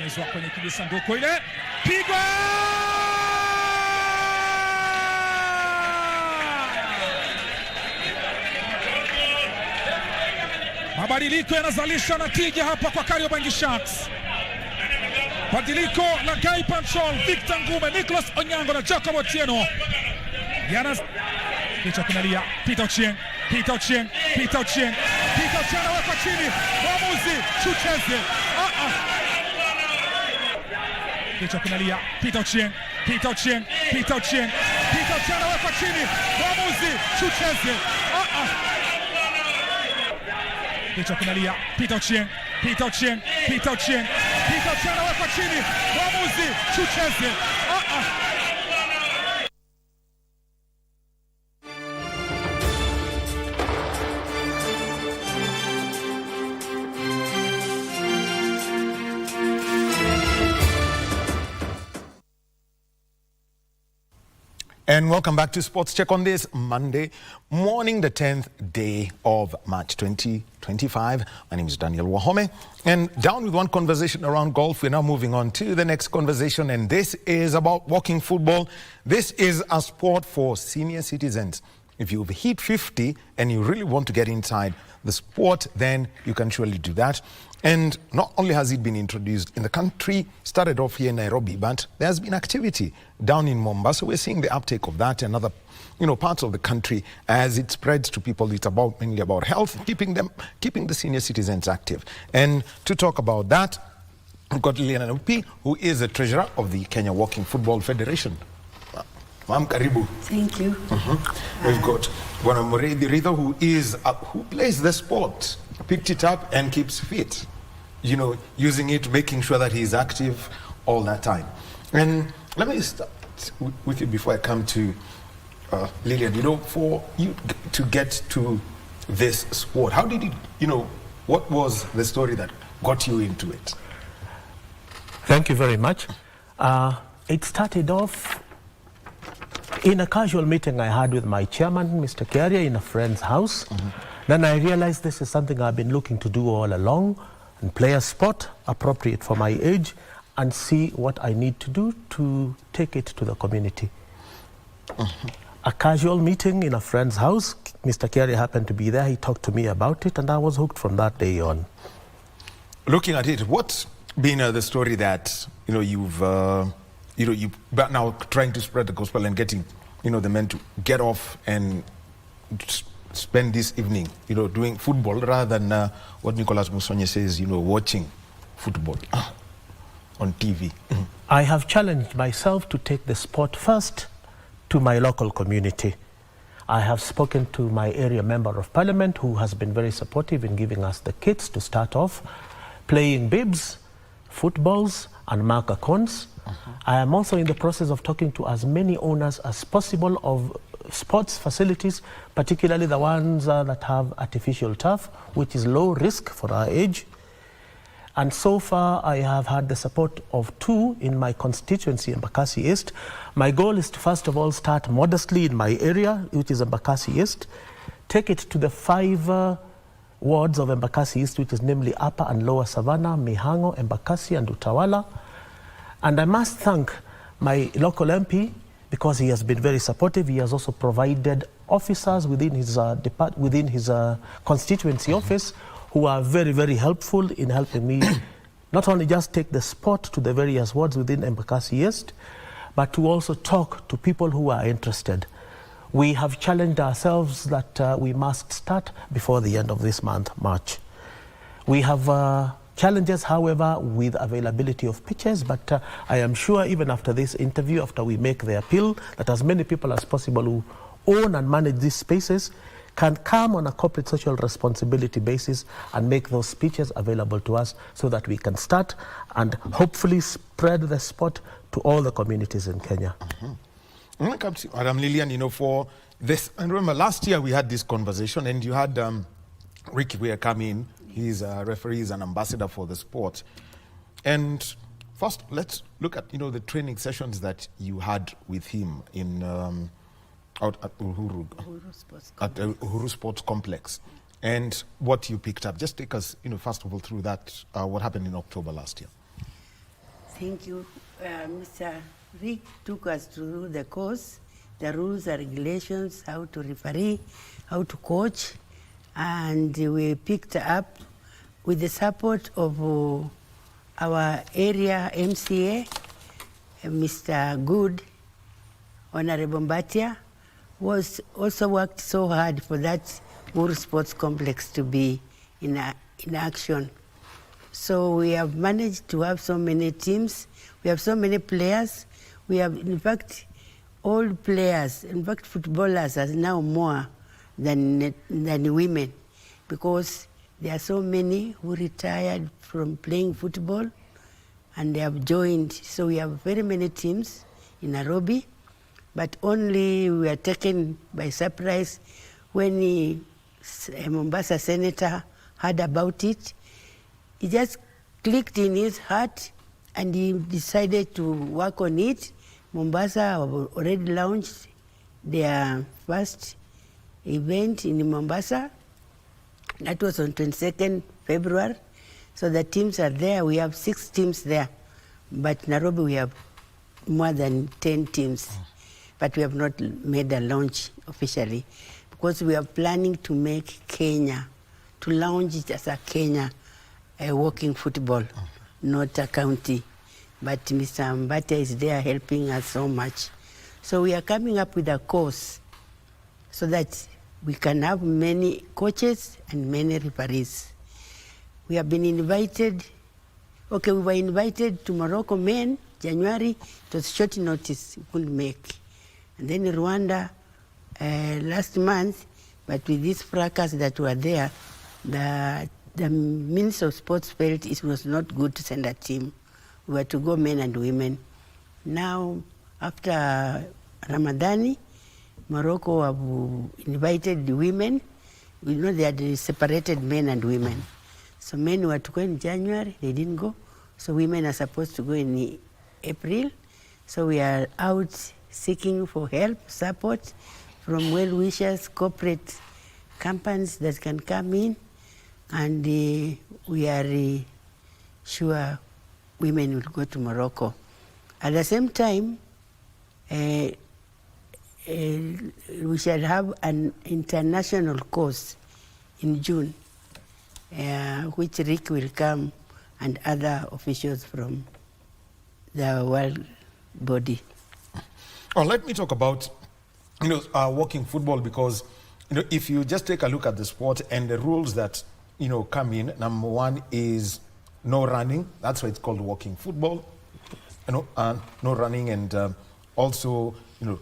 tengenezwa kwenye kijisanduku ile, pigwa mabadiliko yanazalisha natija hapa kwa Kariobangi Sharks. Badiliko la Guy Patrol, Victor Ngume, Nicholas Onyango na Jacob Otieno. Kichwa kinalia, Peter Ochieng anawekwa chini, mwamuzi tucheze. Kichwa kinalia, Peter Ochieng anawekwa chini, mwamuzi tucheze. Kichwa kinalia, Peter Ochieng anawekwa chini, mwamuzi tucheze. And welcome back to Sports Check on this Monday morning, the 10th day of March 2025. My name is Daniel Wahome. And down with one conversation around golf, we're now moving on to the next conversation. And this is about walking football. This is a sport for senior citizens. If you've hit 50 and you really want to get inside the sport, then you can surely do that. And not only has it been introduced in the country, started off here in Nairobi, but there has been activity down in Mombasa. We're seeing the uptake of that and other, parts of the country as it spreads to people. It's mainly about health, keeping the senior citizens active. And to talk about that, we've got Lilian Anupi, who is the treasurer of the Kenya Walking Football Federation. Ma'am, karibu. Thank you. We've got Bwana Muredi Ritho, who plays the sport, picked it up and keeps fit, using it, making sure that he's active all that time. And let me start with you before I come to Lilian. For you to get to this sport, how did what was the story that got you into it? Thank you very much. It started off in a casual meeting I had with my chairman, Mr. Kiaria, in a friend's house. Then I realized this is something I've been looking to do all along, and play a sport appropriate for my age and see what I need to do to take it to the community. A casual meeting in a friend's house. Mr. Kiaria happened to be there. He talked to me about it and I was hooked from that day on. Looking at it, what's been the story that you've but now trying to spread the gospel and getting the men to get off and spend this evening doing football rather than what Nicholas Musonye says, watching football on TV? I have challenged myself to take the sport first to my local community. I have spoken to my area member of parliament, who has been very supportive in giving us the kits to start off, playing bibs, footballs and marker cones. I am also in the process of talking to as many owners as possible of sports facilities, particularly the ones that have artificial turf, which is low risk for our age. And so far, I have had the support of 2 in my constituency, Embakasi East. My goal is to, first of all, start modestly in my area, which is Embakasi East, take it to the 5 wards of Embakasi East, which is namely Upper and Lower Savannah, Mihango, Embakasi, and Utawala. And I must thank my local MP, because he has been very supportive. He has also provided officers within his constituency office who are very, very helpful in helping me not only just take the sport to the various wards within Embakasi East, but to also talk to people who are interested. We have challenged ourselves that we must start before the end of this month, March. We have challenges, however, with availability of pitches, but I am sure even after this interview, after we make the appeal, that as many people as possible who own and manage these spaces can come on a corporate social responsibility basis and make those pitches available to us so that we can start and hopefully spread the sport to all the communities in Kenya. When it comes to Madam Lilian, for this, and remember last year we had this conversation and you had Ricky Weir come in. He's a referee, he's an ambassador for the sport. And first, let's look at the training sessions that you had with him in out at Uhuru Sports Complex, and what you picked up. Just take us, first of all, through that. What happened in October last year? Thank you. Mr. Rick took us through the course, the rules and regulations, how to referee, how to coach, and we picked up with the support of our area MCA, Mr. Good, Honorable Mbatia, was also worked so hard for that Uru Sports Complex to be in action. So we have managed to have so many teams, we have so many players, we have in fact old players, in fact footballers are now more than women, because there are so many who retired from playing football and they have joined. So we have very many teams in Nairobi, but only we are taken by surprise when a Mombasa senator heard about it. He just clicked in his heart and he decided to work on it. Mombasa already launched their first event in Mombasa. That was on 22nd February. So the teams are there. We have 6 teams there. But Nairobi we have more than 10 teams. But we have not made a launch officially, because we are planning to make Kenya, to launch it as a Kenya walking football, not a county. But Mr. Mbate is there helping us so much. So we are coming up with a course so that we can have many coaches and many referees. We have been invited, we were invited to Morocco men, January. It was short notice, we couldn't make. And then Rwanda last month, but with this fracas that were there, the Minister of Sports felt it was not good to send a team. We were to go men and women. Now, after Ramadani, Morocco have invited the women. We know they had separated men and women. So men were to go in January, they didn't go. So women are supposed to go in April. So we are out seeking for help, support from well-wishers, corporate companies that can come in. And we are sure women will go to Morocco. At the same time, we shall have an international course in June, which Rick will come and other officials from the world body. Oh, let me talk about walking football, because if you just take a look at the sport and the rules that come in, number one is no running. That's why it's called walking football. No running, and also no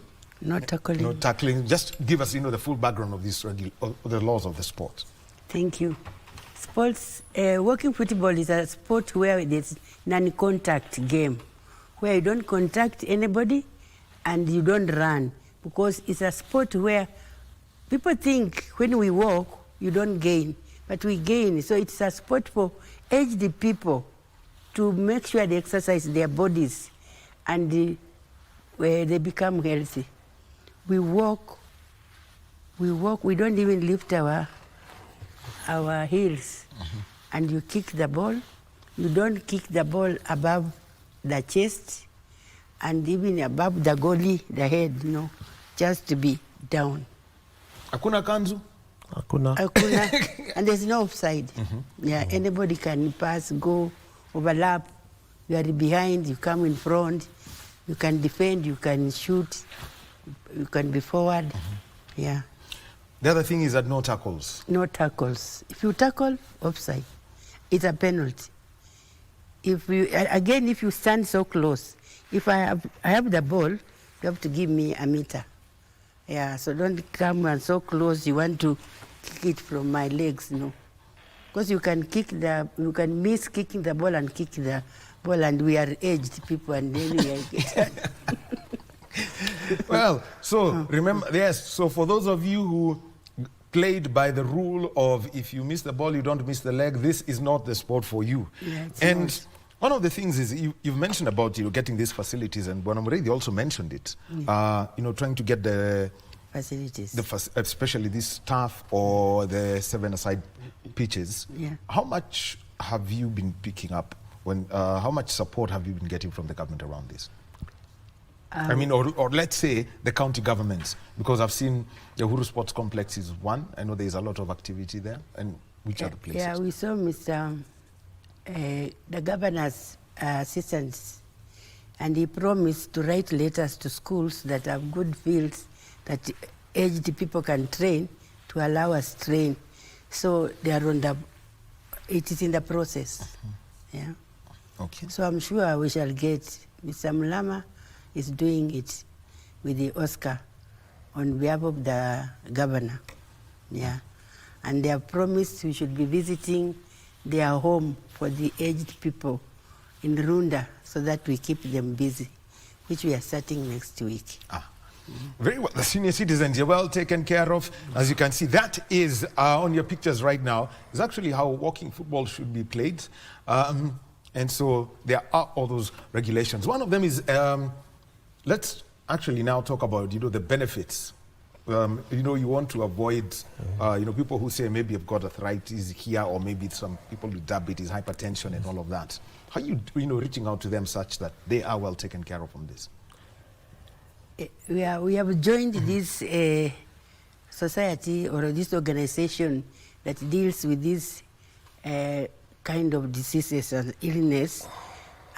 tackling. No tackling. Just give us the full background of this the laws of the sport. Thank you. Sports, walking football is a sport where there's non-contact game, where you don't contact anybody and you don't run, because it's a sport where people think when we walk you don't gain, but we gain. So it's a sport for aged people to make sure they exercise their bodies and where they become healthy. We walk, we don't even lift our heels. And you kick the ball. You don't kick the ball above the chest and even above the goalie, the head, just to be down. Hakuna kanzu? Hakuna. And there's no offside. Anybody can pass, go, overlap. You are behind, you come in front, you can defend, you can shoot, you can be forward. Yeah. The other thing is that no tackles. No tackles. If you tackle, offside. It's a penalty. If you stand so close, if I have the ball, you have to give me a meter. Yeah, so don't come and so close, you want to kick it from my legs, no. Because you can miss kicking the ball and kick the ball, and we are aged people, and then we are Well, so remember, yes, so for those of you who played by the rule of if you miss the ball, you don't miss the leg, this is not the sport for you. Yeah, and not. One of the things is you've mentioned about getting these facilities, and Bonamuredi also mentioned it. Trying to get the facilities, especially this turf or the 7-a-side pitches. Yeah. How much have you been picking up how much support have you been getting from the government around this? I mean, or let's say the county governments, because I've seen the Uhuru Sports Complex is one. I know there's a lot of activity there. And which other places? Yeah, we saw the governor's assistants, and he promised to write letters to schools that have good fields that aged people can train, to allow us train. So they are it is in the process. Yeah. Okay. So I'm sure we shall get. Mr. Mulama is doing it with the Oscar on behalf of the governor. Yeah. And they have promised we should be visiting their home for the aged people in Runda so that we keep them busy, which we are starting next week. Very well. The senior citizens, you're well taken care of. As you can see, that is on your pictures right now. It's actually how walking football should be played. And so there are all those regulations. One of them is, let's actually now talk about, the benefits. You want to avoid, people who say maybe you've got arthritis here, or maybe some people with diabetes, hypertension, and all of that. How are you, reaching out to them such that they are well taken care of from this? We have joined this society or this organization that deals with this kind of diseases and illness,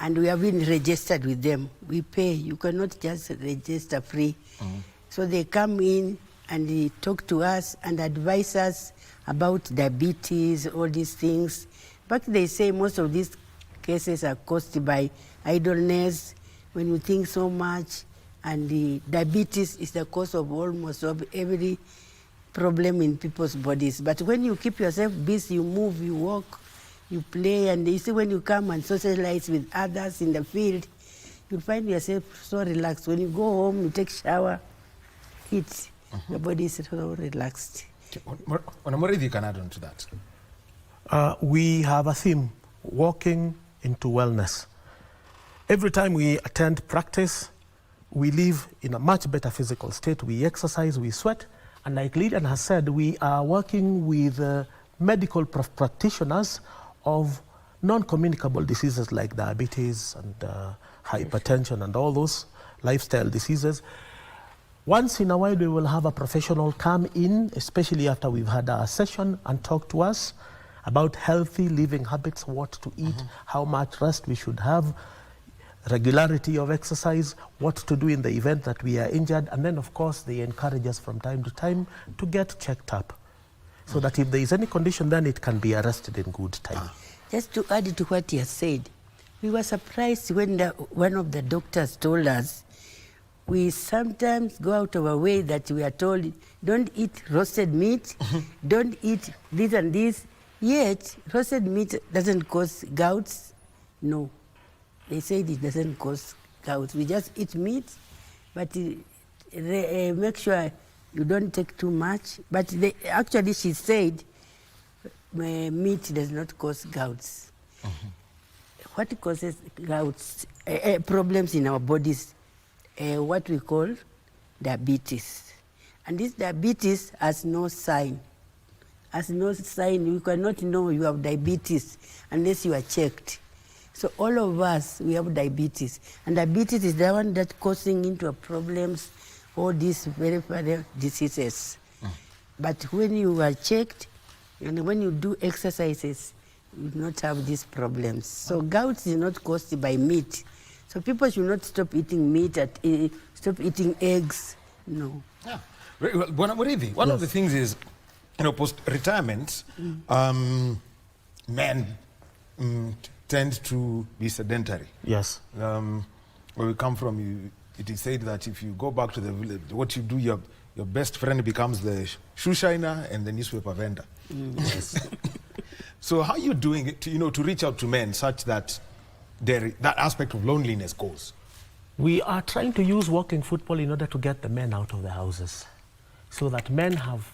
and we have been registered with them. We pay. You cannot just register free. So they come in and they talk to us and advise us about diabetes, all these things. But they say most of these cases are caused by idleness, when you think so much, and the diabetes is the cause of almost every problem in people's bodies. But when you keep yourself busy, you move, you walk, you play, and you see when you come and socialize with others in the field, you find yourself so relaxed. When you go home, you take shower, eat, your body is so relaxed. Onomoridi, you can add on to that. We have a theme, walking into wellness. Every time we attend practice, we live in a much better physical state. We exercise, we sweat, and like Lydian has said, we are working with medical practitioners of non-communicable diseases like diabetes and hypertension and all those lifestyle diseases. Once in a while, we will have a professional come in, especially after we've had our session, and talk to us about healthy living habits, what to eat, how much rest we should have, regularity of exercise, what to do in the event that we are injured, and then of course they encourage us from time to time to get checked up, so that if there is any condition, then it can be arrested in good time. Just to add to what he has said, we were surprised when one of the doctors told us, we sometimes go out of our way that we are told, don't eat roasted meat, don't eat this and this, yet roasted meat doesn't cause gouts. No. They said it doesn't cause gout. We just eat meat, but make sure you don't take too much. But actually, she said meat does not cause gouts. What causes gouts, problems in our bodies, what we call diabetes. And this diabetes has no sign. Has no sign. You cannot know you have diabetes unless you are checked. So all of us, we have diabetes. And diabetes is the one that's causing into problems, all these very, very diseases. But when you are checked, and when you do exercises, you do not have these problems. So gout is not caused by meat. So people should not stop eating meat, stop eating eggs. No. Yeah. Well, one of the things is, post-retirement, men tend to be sedentary. Yes. Where we come from, it is said that if you go back to the village, what you do, your best friend becomes the shoe shiner and the newspaper vendor. Yes. So how are you doing it to reach out to men such that that aspect of loneliness goes? We are trying to use walking football in order to get the men out of the houses, so that men have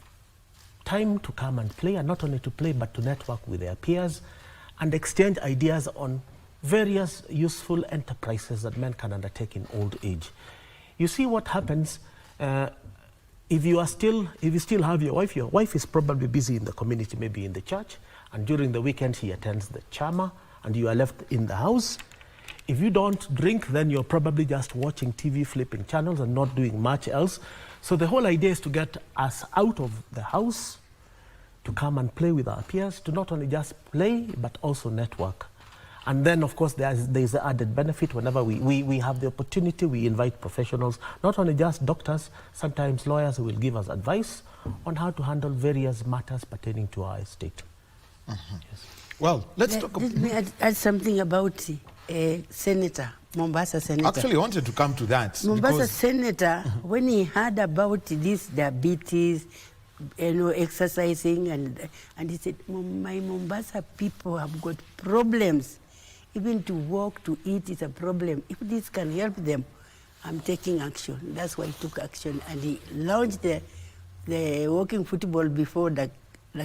time to come and play, and not only to play, but to network with their peers and exchange ideas on various useful enterprises that men can undertake in old age. You see what happens if you still have your wife is probably busy in the community, maybe in the church, and during the weekend she attends the chama, and you are left in the house. If you don't drink, then you're probably just watching TV, flipping channels and not doing much else. So the whole idea is to get us out of the house, to come and play with our peers, to not only just play, but also network. And then, of course, there's the added benefit. Whenever we have the opportunity, we invite professionals, not only just doctors, sometimes lawyers who will give us advice on how to handle various matters pertaining to our estate. Yes. Well, let's talk about... Let me add something about Senator, Mombasa Senator. Actually, I wanted to come to that. Mombasa Senator, when he heard about this diabetes, exercising, and he said, my Mombasa people have got problems. Even to walk, to eat is a problem. If this can help them, I'm taking action. That's why he took action. And he launched the walking football before the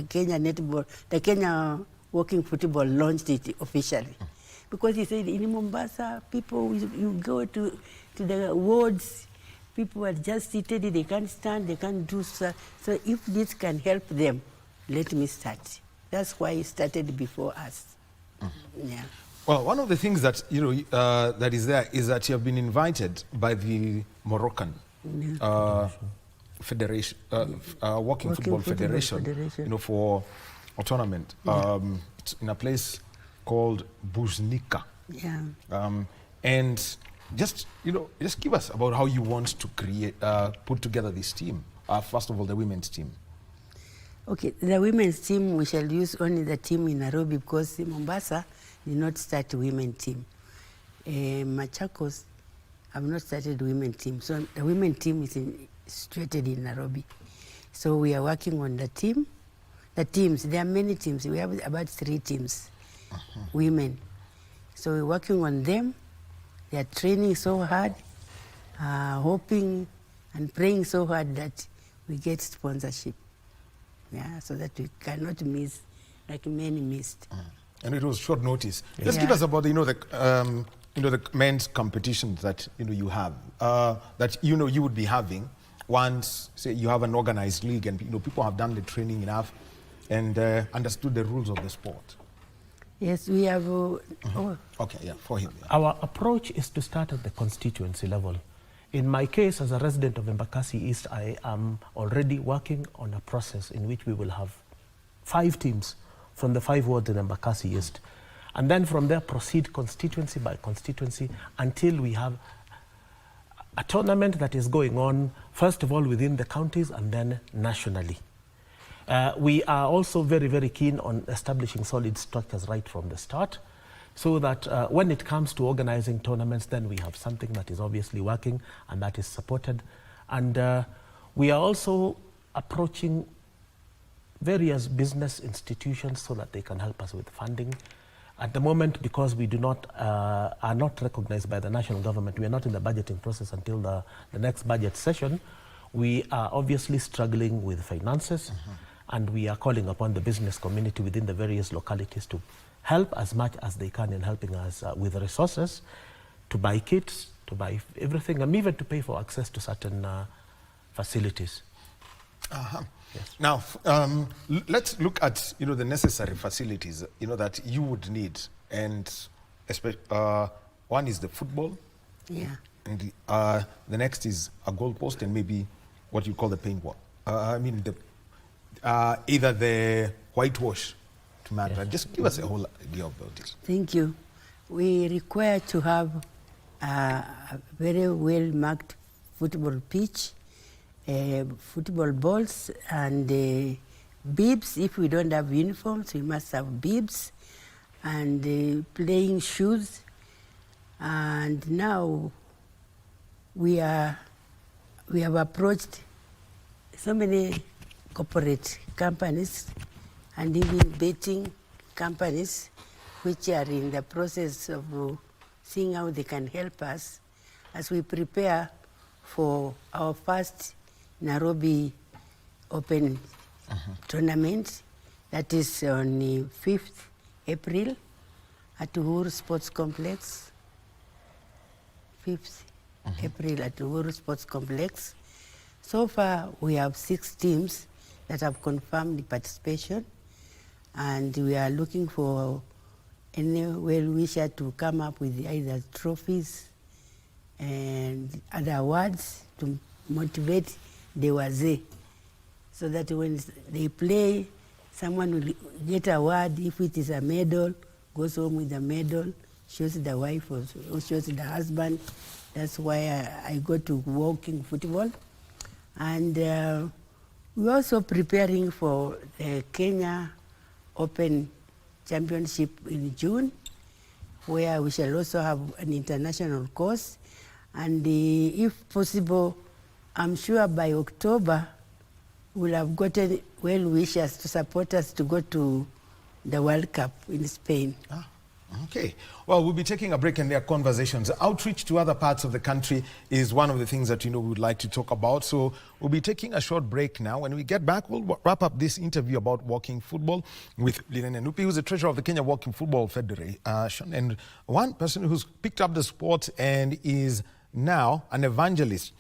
Kenya netball, the Kenya walking football launched it officially. Because he said, in Mombasa, people, you go to the wards, people are just seated, they can't stand, they can't do so. So if this can help them, let me start. That's why he started before us. Yeah. Well, one of the things that that is there is that you have been invited by the Moroccan Federation, Walking Football Federation, for a tournament. It's in a place called Buznika. Yeah. And just give us about how you want to put together this team. First of all, the women's team. Okay, the women's team, we shall use only the team in Nairobi because Mombasa did not start a women's team. Machakos have not started a women's team. So the women's team is situated in Nairobi. So we are working on the team. The teams, there are many teams. We have about 3 teams, women. So we're working on them. They are training so hard, hoping and praying so hard that we get sponsorship. Yeah, so that we cannot miss, like many missed. And it was short notice. Just give us about the men's competitions that you have, that you would be having once, say, you have an organized league and people have done the training enough and understood the rules of the sport. Yes, we have. Okay, yeah, for him. Yeah. Our approach is to start at the constituency level. In my case, as a resident of Embakasi East, I am already working on a process in which we will have 5 teams from the 5 wards in Embakasi East. And then from there, proceed constituency by constituency until we have a tournament that is going on, first of all, within the counties and then nationally. We are also very, very keen on establishing solid structures right from the start, so that when it comes to organizing tournaments, then we have something that is obviously working and that is supported. And we are also approaching various business institutions so that they can help us with funding. At the moment, because we are not recognized by the national government, we are not in the budgeting process until the next budget session, we are obviously struggling with finances, and we are calling upon the business community within the various localities to help as much as they can in helping us with resources to buy kits, to buy everything, and even to pay for access to certain facilities. Yes. Now, let's look at the necessary facilities that you would need, and one is the football. Yeah. And the next is a goal post and maybe what you call the paintball. Either the whitewash to matter. Yes. Just give us a whole idea about this. Thank you. We require to have a very well-marked football pitch, football balls, and bibs. If we don't have uniforms, we must have bibs, and playing shoes. And now we have approached so many corporate companies and even betting companies which are in the process of seeing how they can help us as we prepare for our first Nairobi Open tournament that is on the 5th April at Uhuru Sports Complex. 5th April at Uhuru Sports Complex. So far, we have 6 teams that have confirmed the participation, and we are looking for any well-wisher to come up with either trophies and other awards to motivate the wazee, so that when they play, someone will get an award. If it is a medal, goes home with a medal, shows the wife or shows the husband. That's why I go to walking football. And we're also preparing for the Kenya Open Championship in June, where we shall also have an international course. And if possible, I'm sure by October, we'll have gotten well-wishers to support us to go to the World Cup in Spain. Okay. Well, we'll be taking a break and there are conversations. Outreach to other parts of the country is one of the things that, we would like to talk about. So we'll be taking a short break now. When we get back, we'll wrap up this interview about walking football with Lilian Enupi, who's the treasurer of the Kenya Walking Football Federation, and one person who's picked up the sport and is now an evangelist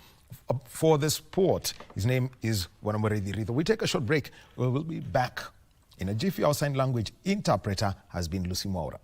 for the sport. His name is Wahome Ritho. We take a short break. We'll be back in a jiffy. Our sign language interpreter has been Lucy Mwaura.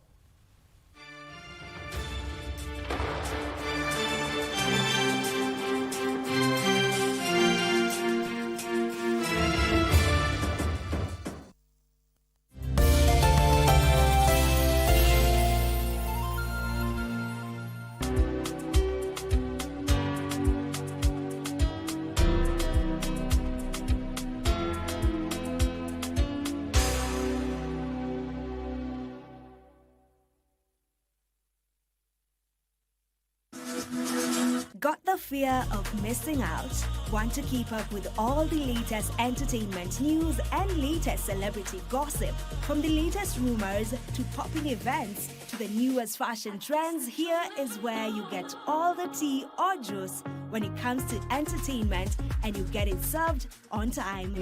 Got the fear of missing out? Want to keep up with all the latest entertainment news and latest celebrity gossip? From the latest rumors to popping events to the newest fashion trends, here is where you get all the tea or juice when it comes to entertainment, and you get it served on time.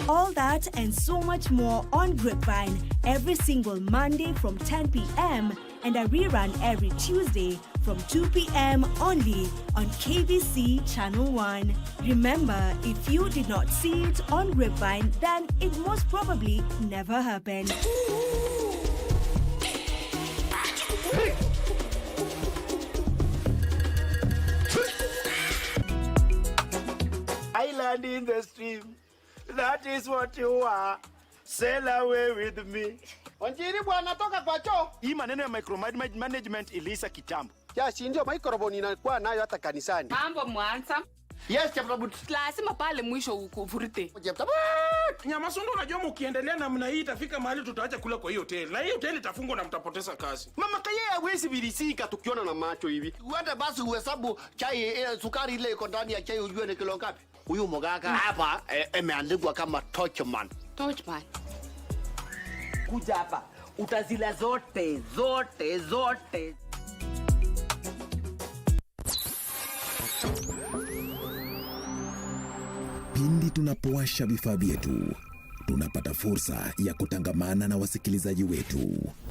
All that and so much more on Grapevine every single Monday from 10 p.m. and a rerun every Tuesday from 2 p.m. only on KBC Channel 1. Remember, if you did not see it on Grapevine, then it most probably never happened. Island in the stream, that is what you are. Sail away with me. Wanjiri bwana, toka kwa choo. Hii maneno ya micromanagement ilisa kitambo. Ya si ndio microphone inakuwa nayo hata kanisani. Mambo mwanza. Yes, Chaptabut. Lazima pale mwisho ukuvurute. Chaptabut. Nyamasundo, unajua mkiendelea namna hii itafika mahali tutaacha kula kwa hiyo hoteli. Na hiyo hoteli itafungwa na mtapoteza kazi. Mama kaya hawezi bilisika tukiona na macho hivi. Uende basi uhesabu chai sukari ile iko ndani ya chai ujue ni kilo ngapi. Huyu mganga hapa imeandikwa kama Torchman. Torchman. Kuja hapa. Utazila zote. Pindi tunapowasha vifaa vyetu, tunapata fursa ya kutangamana na wasikilizaji wetu.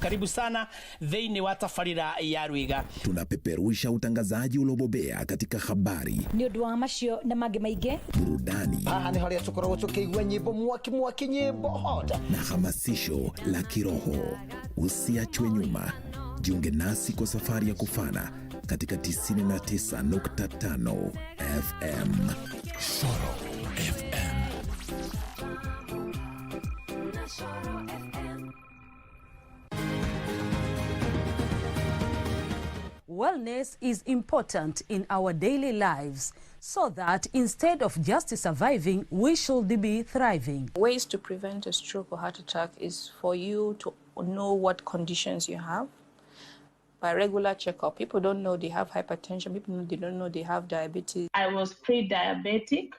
Karibu sana thĩinĩ wa tabarĩra ya Rwiga. Tunapeperusha utangazaji uliobobea katika habari, nĩ ũndũ wa macio na mangĩ maingĩ, burudani, ni hali ya tukoragwo tukĩigua nyĩmbo mwaki nyĩmbo hota, na hamasisho la kiroho. Usiachwe nyuma. Jiunge nasi kwa safari ya kufana katika 99.5 FM. Shoro FM. Wellness is important in our daily lives, so that instead of just surviving, we should be thriving. Ways to prevent a stroke or heart attack is for you to know what conditions you have by regular checkup. People don't know they have hypertension. They don't know they have diabetes. I was pre-diabetic.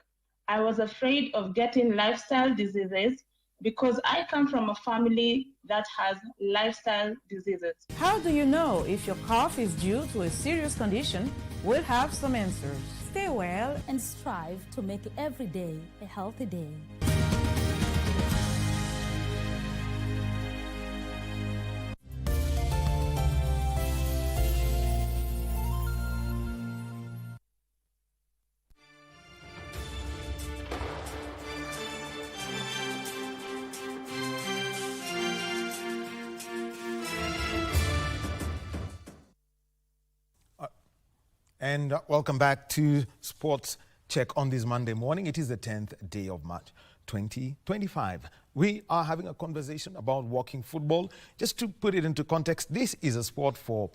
I was afraid of getting lifestyle diseases because I come from a family that has lifestyle diseases. How do you know if your cough is due to a serious condition? We'll have some answers. Stay well and strive to make every day a healthy day. And welcome back to Sports Check on this Monday morning. It is the 10th day of March 2025. We are having a conversation about walking football. Just to put it into context, this is a sport for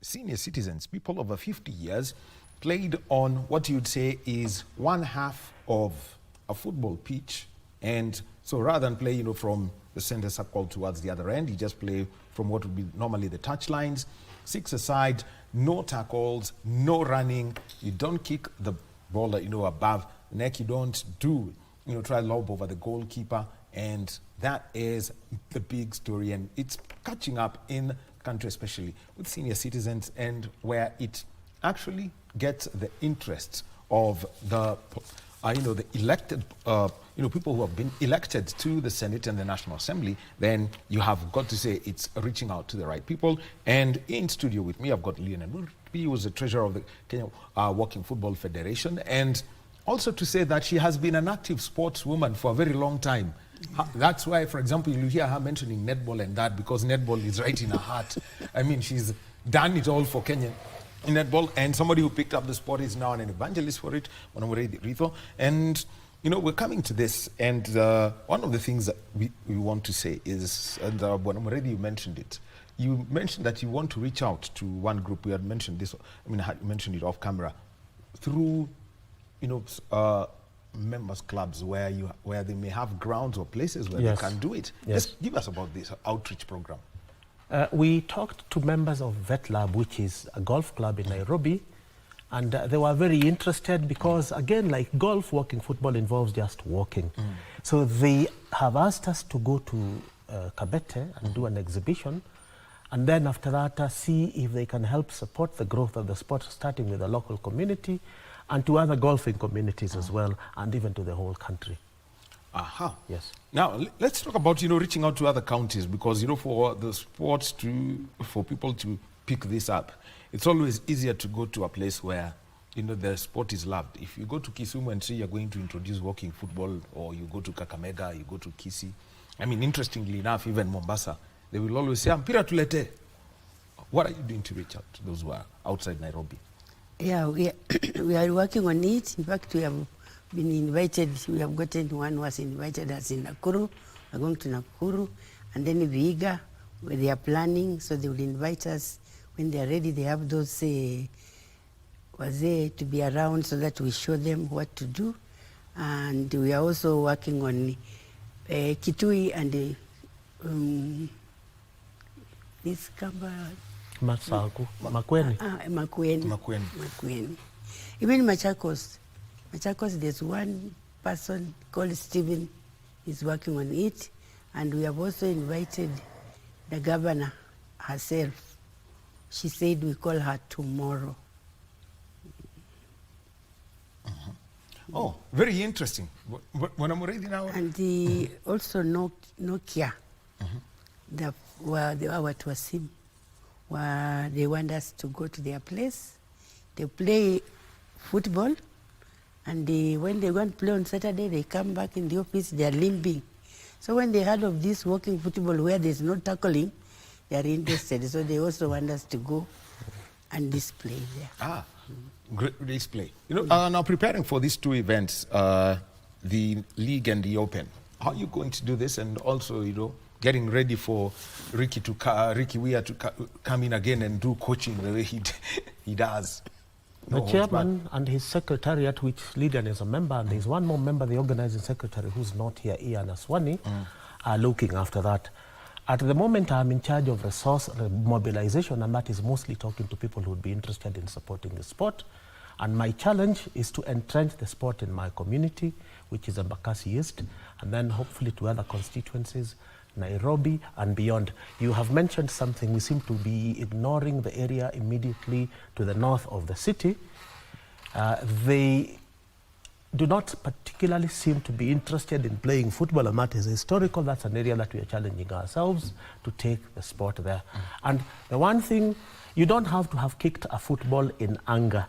senior citizens, people over 50 years, played on what you'd say is one half of a football pitch. And so rather than play, from the center circle towards the other end, you just play from what would be normally the touch lines, 6 aside, no tackles, no running. You don't kick the ball, above the neck. You don't do, try lob over the goalkeeper. And that is the big story. And it's catching up in the country, especially with senior citizens, and where it actually gets the interests of the the elected, people who have been elected to the Senate and the National Assembly. Then you have got to say it's reaching out to the right people. And in studio with me, I've got Leon Murphy, who is the treasurer of the Kenya Walking Football Federation, and also to say that she has been an active sportswoman for a very long time. That's why, for example, you hear her mentioning netball and that, because netball is right in her heart. I mean, she's done it all for Kenya in netball, and somebody who picked up the sport is now an evangelist for it, Rito. And, we're coming to this, and one of the things that we want to say is, and you mentioned it, you mentioned that you want to reach out to one group. We had mentioned this, I had mentioned it off camera, through, members clubs where they may have grounds or places where they can do it. Yes. Just give us about this outreach program. We talked to members of VetLab, which is a golf club in Nairobi, and they were very interested because, again, like golf, walking football involves just walking. So they have asked us to go to Kabete and do an exhibition, and then after that see if they can help support the growth of the sport, starting with the local community and to other golfing communities as well, and even to the whole country. Aha. Yes. Now, let's talk about, reaching out to other counties, because, for the sports for people to pick this up, it's always easier to go to a place where, the sport is loved. If you go to Kisumu and say you're going to introduce walking football, or you go to Kakamega, you go to Kisii, interestingly enough, even Mombasa, they will always say, Mpira tulete. What are you doing to reach out to those who are outside Nairobi? Yeah, we are working on it. In fact, we have been invited. We have gotten one who has invited us in Nakuru. We're going to Nakuru, and then Vihiga, where they are planning, so they will invite us when they are ready. They have those to be around so that we show them what to do. And we are also working on Kitui and this Kamba. Makueni. Makueni. Even Machakos, there's one person called Stephen, is working on it, and we have also invited the governor herself. She said we call her tomorrow. Oh, very interesting. When I'm ready now. And also Nokia, the watu wa simu. They want us to go to their place. They play football, and when they want to play on Saturday, they come back in the office, they are limping. So when they heard of this walking football where there's no tackling, they are interested. So they also want us to go and display there. Great display. Now preparing for these two events, the league and the open, how are you going to do this? And also, getting ready for Ricky Weir to come in again and do coaching the way he does. The chairman and his secretariat, which Lydian is a member, and there's one more member, the organizing secretary, who's not here, Ian Aswani, are looking after that. At the moment, I'm in charge of resource mobilization, and that is mostly talking to people who would be interested in supporting the sport. And my challenge is to entrench the sport in my community, which is Embakasi East, and then hopefully to other constituencies, Nairobi and beyond. You have mentioned something. We seem to be ignoring the area immediately to the north of the city. They do not particularly seem to be interested in playing football, and that is historical. That's an area that we are challenging ourselves to take the sport there. And the one thing, you don't have to have kicked a football in anger.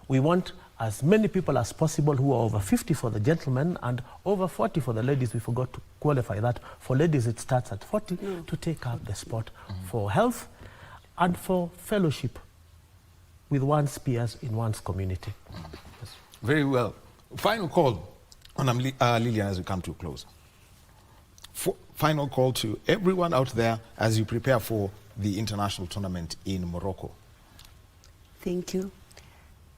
We want as many people as possible who are over 50 for the gentlemen and over 40 for the ladies. We forgot to qualify that. For ladies, it starts at 40 to take up the sport for health and for fellowship. with one's peers in one's community. Yes. Very well. Final call on Lillian as we come to a close. Final call to everyone out there as you prepare for the international tournament in Morocco. Thank you.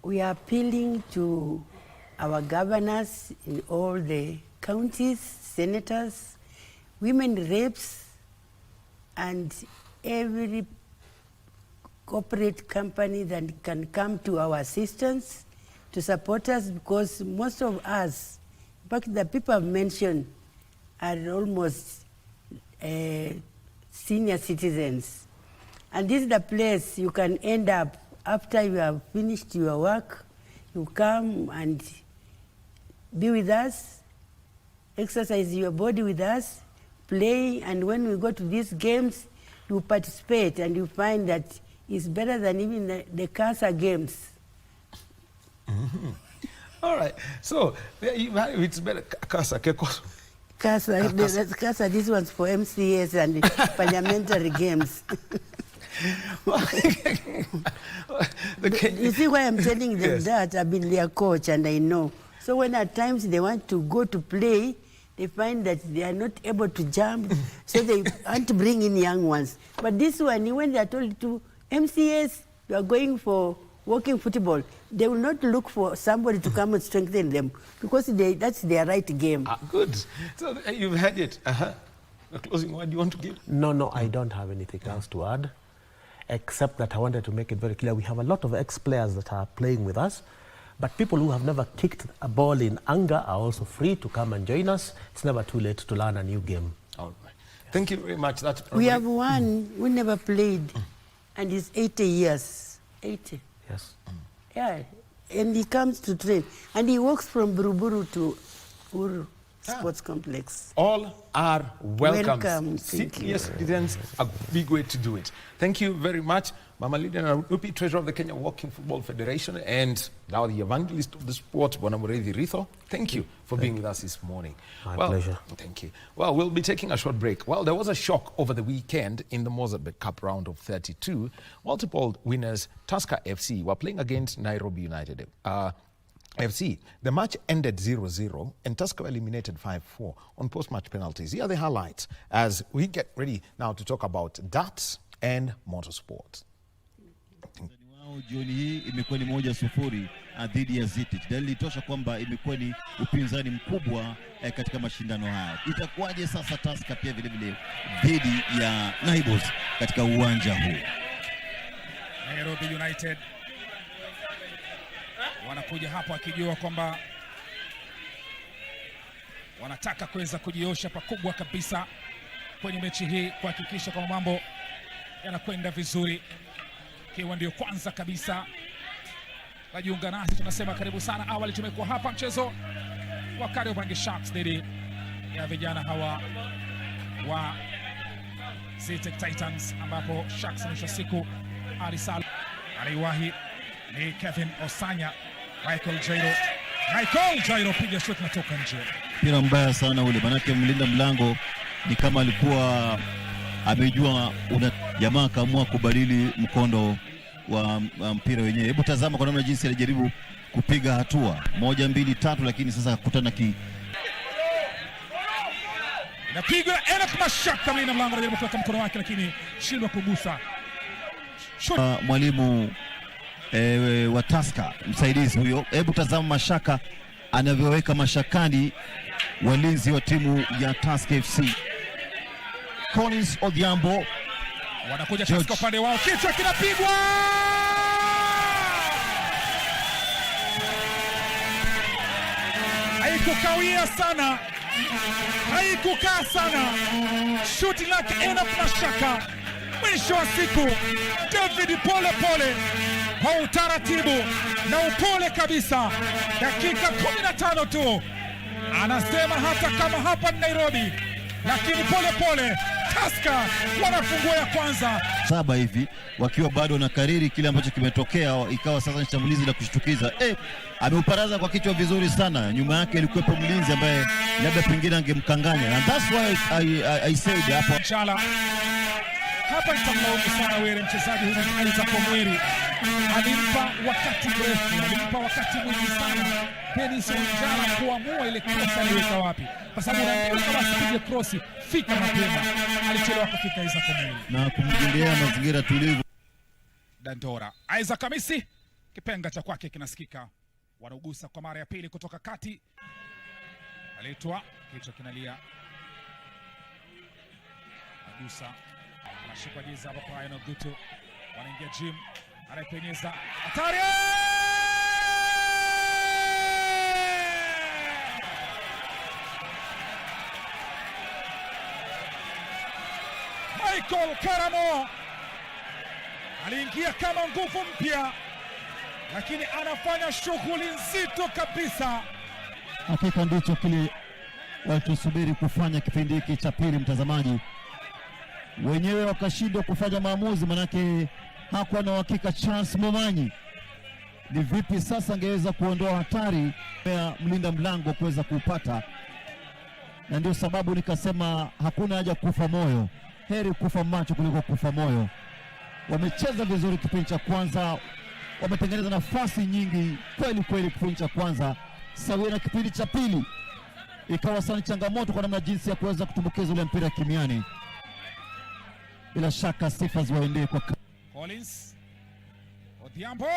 We are appealing to our governors in all the counties, senators, women reps, and every corporate company that can come to our assistance to support us, because most of us, in fact, the people I've mentioned are almost senior citizens. And this is the place you can end up after you have finished your work. You come and be with us, exercise your body with us, play, and when we go to these games, you participate and you find that it's better than even the CASA games. Mm-hmm. All right, so it's better CASA. CASA, this one's for MCAs and parliamentary games. You see why I'm telling them that? I've been their coach and I know. So when at times they want to go to play, they find that they are not able to jump, so they want to bring in young ones. But this one, when they are told to MCAs, you are going for walking football, they will not look for somebody to come and strengthen them, because that's their right game. Good. So you've had it. A closing word you want to give? No, I don't have anything else to add, except that I wanted to make it very clear we have a lot of ex-players that are playing with us, but people who have never kicked a ball in anger are also free to come and join us. It's never too late to learn a new game. All right. Thank you very much. We have one who never played, and he's 80 years. 80. Yes. Yeah, and he comes to train, and he walks from Buruburu to Uru Sports Complex. All are welcome. Thank you. Yes, citizens, a big way to do it. Thank you very much, Mama Lydia Narupi, Treasurer of the Kenya Walking Football Federation, and now the evangelist of the sport, Bonamuredi Ritho. Thank you for being with us this morning. My pleasure. Thank you. Well, we'll be taking a short break. Well, there was a shock over the weekend in the Mozambique Cup round of 32. Multiple winners, Tusker FC, were playing against Nairobi United FC. The match ended 0-0 and Tusker eliminated 5-4 on post-match penalties. Here are the highlights as we get ready now to talk about darts and motorsport. Jioni hii imekuwa ni 1-0 dhidi ya Zitic. Dalili tosha kwamba imekuwa ni upinzani mkubwa katika mashindano haya. Itakuwaje sasa Tusker pia vile vile dhidi ya Naibos katika uwanja huu? Nairobi United wanakuja hapo akijua kwamba wanataka kuweza kujiosha pakubwa kabisa kwenye mechi hii, kuhakikisha kwamba mambo yanakwenda vizuri. Kiwa ndio kwanza kabisa wajiunga nasi, tunasema karibu sana. Awali tumekuwa hapa mchezo wa Kariobangi Sharks dhidi ya vijana hawa wa Zitek Titans, ambapo Sharks mwisho siku aliwahi ni Kevin Osanya. Michael Jairo piga shot natoka nje. Mpira mbaya sana ule, manake mlinda mlango ni kama alikuwa amejua jamaa kaamua kubadili mkondo wa mpira wenyewe. Hebu tazama kwa namna jinsi alijaribu kupiga hatua 1, 2, 3, lakini sasa akakutana Napigwa Enoch Mashaka, mlinda mlango anajaribu kuweka mkono wake lakini shindwa kugusa. Mwalimu wa Tusker, msaidizi huyo, hebu tazama Mashaka anavyoweka mashakani walinzi wa timu ya Tusker FC. Collins Odhiambo wanakuja Tusker upande wao, kichwa kinapigwa. Haikukawia sana, haikukaa sana. Shuti lake Enoch Mashaka, mwisho wa siku David pole kwa utaratibu na upole kabisa, dakika 15 tu anasema hata kama hapa ni Nairobi, lakini pole Tusker wanafungua ya kwanza 7 hivi wakiwa bado na kariri kile ambacho kimetokea, ikawa sasa ni shambulizi la kushtukiza. Ameuparaza kwa kichwa vizuri sana, nyuma yake ilikuwepo mlinzi ambaye labda pengine angemkanganya, and that's why I said hapo hapa nitamlaumu sana wewe mchezaji huyu Isaac Omweri. alimpa wakati mrefu, alimpa wakati mwingi sana Dennis Wanjala kuamua ile cross aliweka wapi, kwa sababu unaambiwa kama asipige cross fika mapema, alichelewa kufika Isaac Omeli na kumjengea mazingira tulivu. Dandora Isaac Kamisi, kipenga cha kwake kinasikika, wanaugusa kwa mara ya pili kutoka kati, aletwa kichwa kinalia, agusa, anashika jezi hapa kwa Brian Ogutu, wanaingia gym, anaipenyeza, hatari! Michael Karamo aliingia kama nguvu mpya, lakini anafanya shughuli nzito kabisa. Hakika ndicho kile walichosubiri kufanya kipindi hiki cha pili, mtazamaji. Wenyewe wakashindwa kufanya maamuzi, manake hakuwa na uhakika Charles Momanyi ni vipi sasa angeweza kuondoa hatari ya mlinda mlango kuweza kupata, na ndio sababu nikasema hakuna haja kufa moyo, heri kufa macho kuliko kufa moyo. Wamecheza vizuri kipindi cha kwanza, wametengeneza nafasi nyingi kweli kweli kipindi cha kwanza, sawia na kipindi cha pili ikawa sana changamoto kwa namna jinsi ya kuweza kutumbukiza ule mpira kimiani. Bila shaka sifa ziwaendee kwa Collins Odhiambo,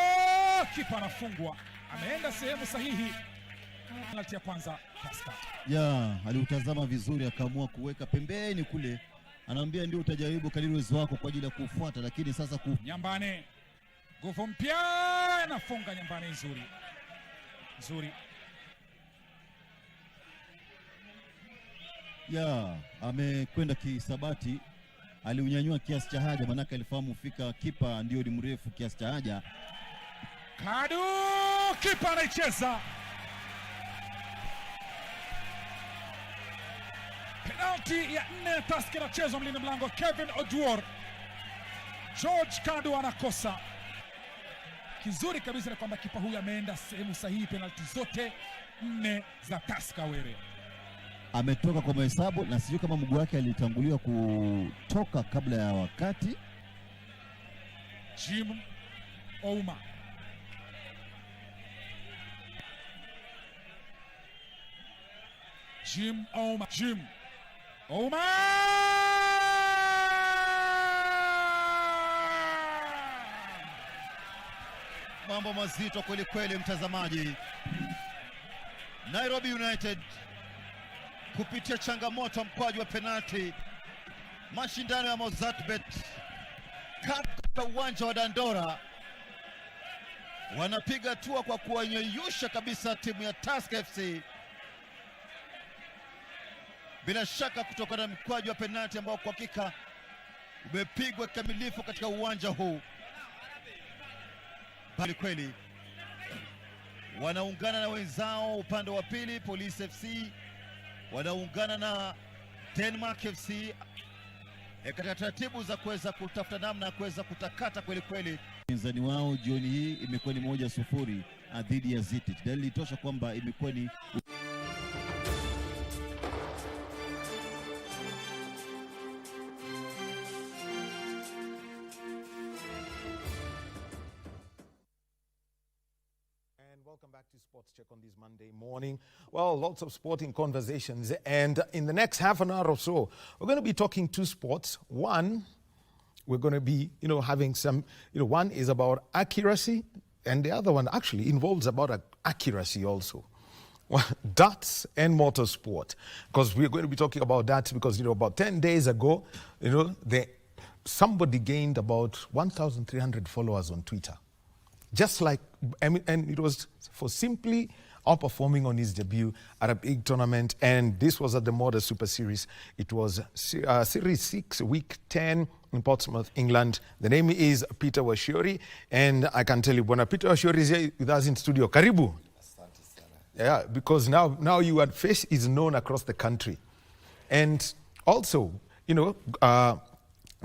kipa anafungwa, ameenda sehemu sahihi. Penalty ya kwanza Tusker. Aliutazama vizuri, akaamua kuweka pembeni kule, anaambia ndio utajaribu kadiri uwezo wako kwa ajili ya kufuata, lakini sasa Nyambane, nguvu mpya, anafunga Nyambane, nzuri amekwenda kisabati, aliunyanyua kiasi cha haja, manaka alifahamu fika kipa ndio ni mrefu kiasi cha haja. Kadu, kipa anaicheza. Penalty ya 4 Tusker inachezwa, mlinda mlango Kevin Oduor. George Kadu anakosa. Kizuri kabisa ni kwamba kipa huyu ameenda sehemu sahihi, penalty zote 4 za Tusker Were. Ametoka kwa mahesabu na sijui kama mguu wake alitanguliwa kutoka kabla ya wakati. Jim Ouma. Ouma! Mambo mazito kweli kweli, mtazamaji. Nairobi United kupitia changamoto mkwaju wa penalti, mashindano ya Mozartbet katika uwanja wa Dandora, wanapiga hatua kwa kuwanyeyusha kabisa timu ya Tusker FC, bila shaka kutokana na mkwaju wa penalti ambao kwa hakika umepigwa kikamilifu katika uwanja huu. Bali kweli wanaungana na wenzao upande wa pili, Police FC wanaungana na Denmark FC katika taratibu za kuweza kutafuta namna ya kuweza kutakata kweli kweli. Pinzani wao jioni hii imekuwa ni 1-0 dhidi ya Zitit. Dalili tosha kwamba imekuwa ni Welcome back to Sports Check on this Monday morning. Well, lots of sporting conversations, and in the next half an hour or so, we're going to be talking two sports. One, we're going to be, having some, one is about accuracy, and the other one actually involves about accuracy also. Well, darts and motorsport, because we're going to be talking about that because, about 10 days ago, somebody gained about 1,300 followers on Twitter. Just like, and it was for simply outperforming on his debut at a big tournament, and this was at the Motor Super Series. It was Series 6, Week 10 in Portsmouth, England. The name is Peter Washiori, and I can tell you, when Peter Washiori is here with us in studio, karibu. Yeah, because now your face is known across the country. And also,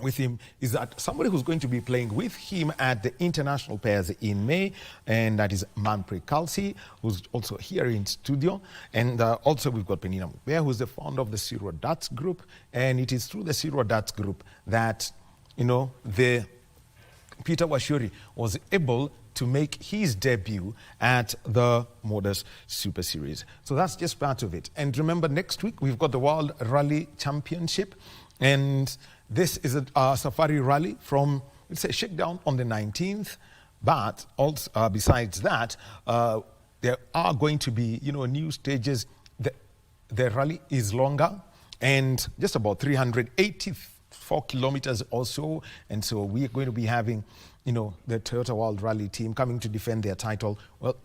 with him is that somebody who's going to be playing with him at the international pairs in May, and that is Manpreet Kalsi, who's also here in studio. And also we've got Penina Mubea, who's the founder of the Zero Darts Group. And it is through the Zero Darts Group that, the Peter Washuri was able to make his debut at the Modus Super Series. So that's just part of it. And remember, next week we've got the World Rally Championship, and this is a safari rally from, let's say, shakedown on the 19th. But also, besides that, there are going to be, new stages. The rally is longer and just about 384 kilometers or so. And so we are going to be having, the Toyota World Rally team coming to defend their title. Well,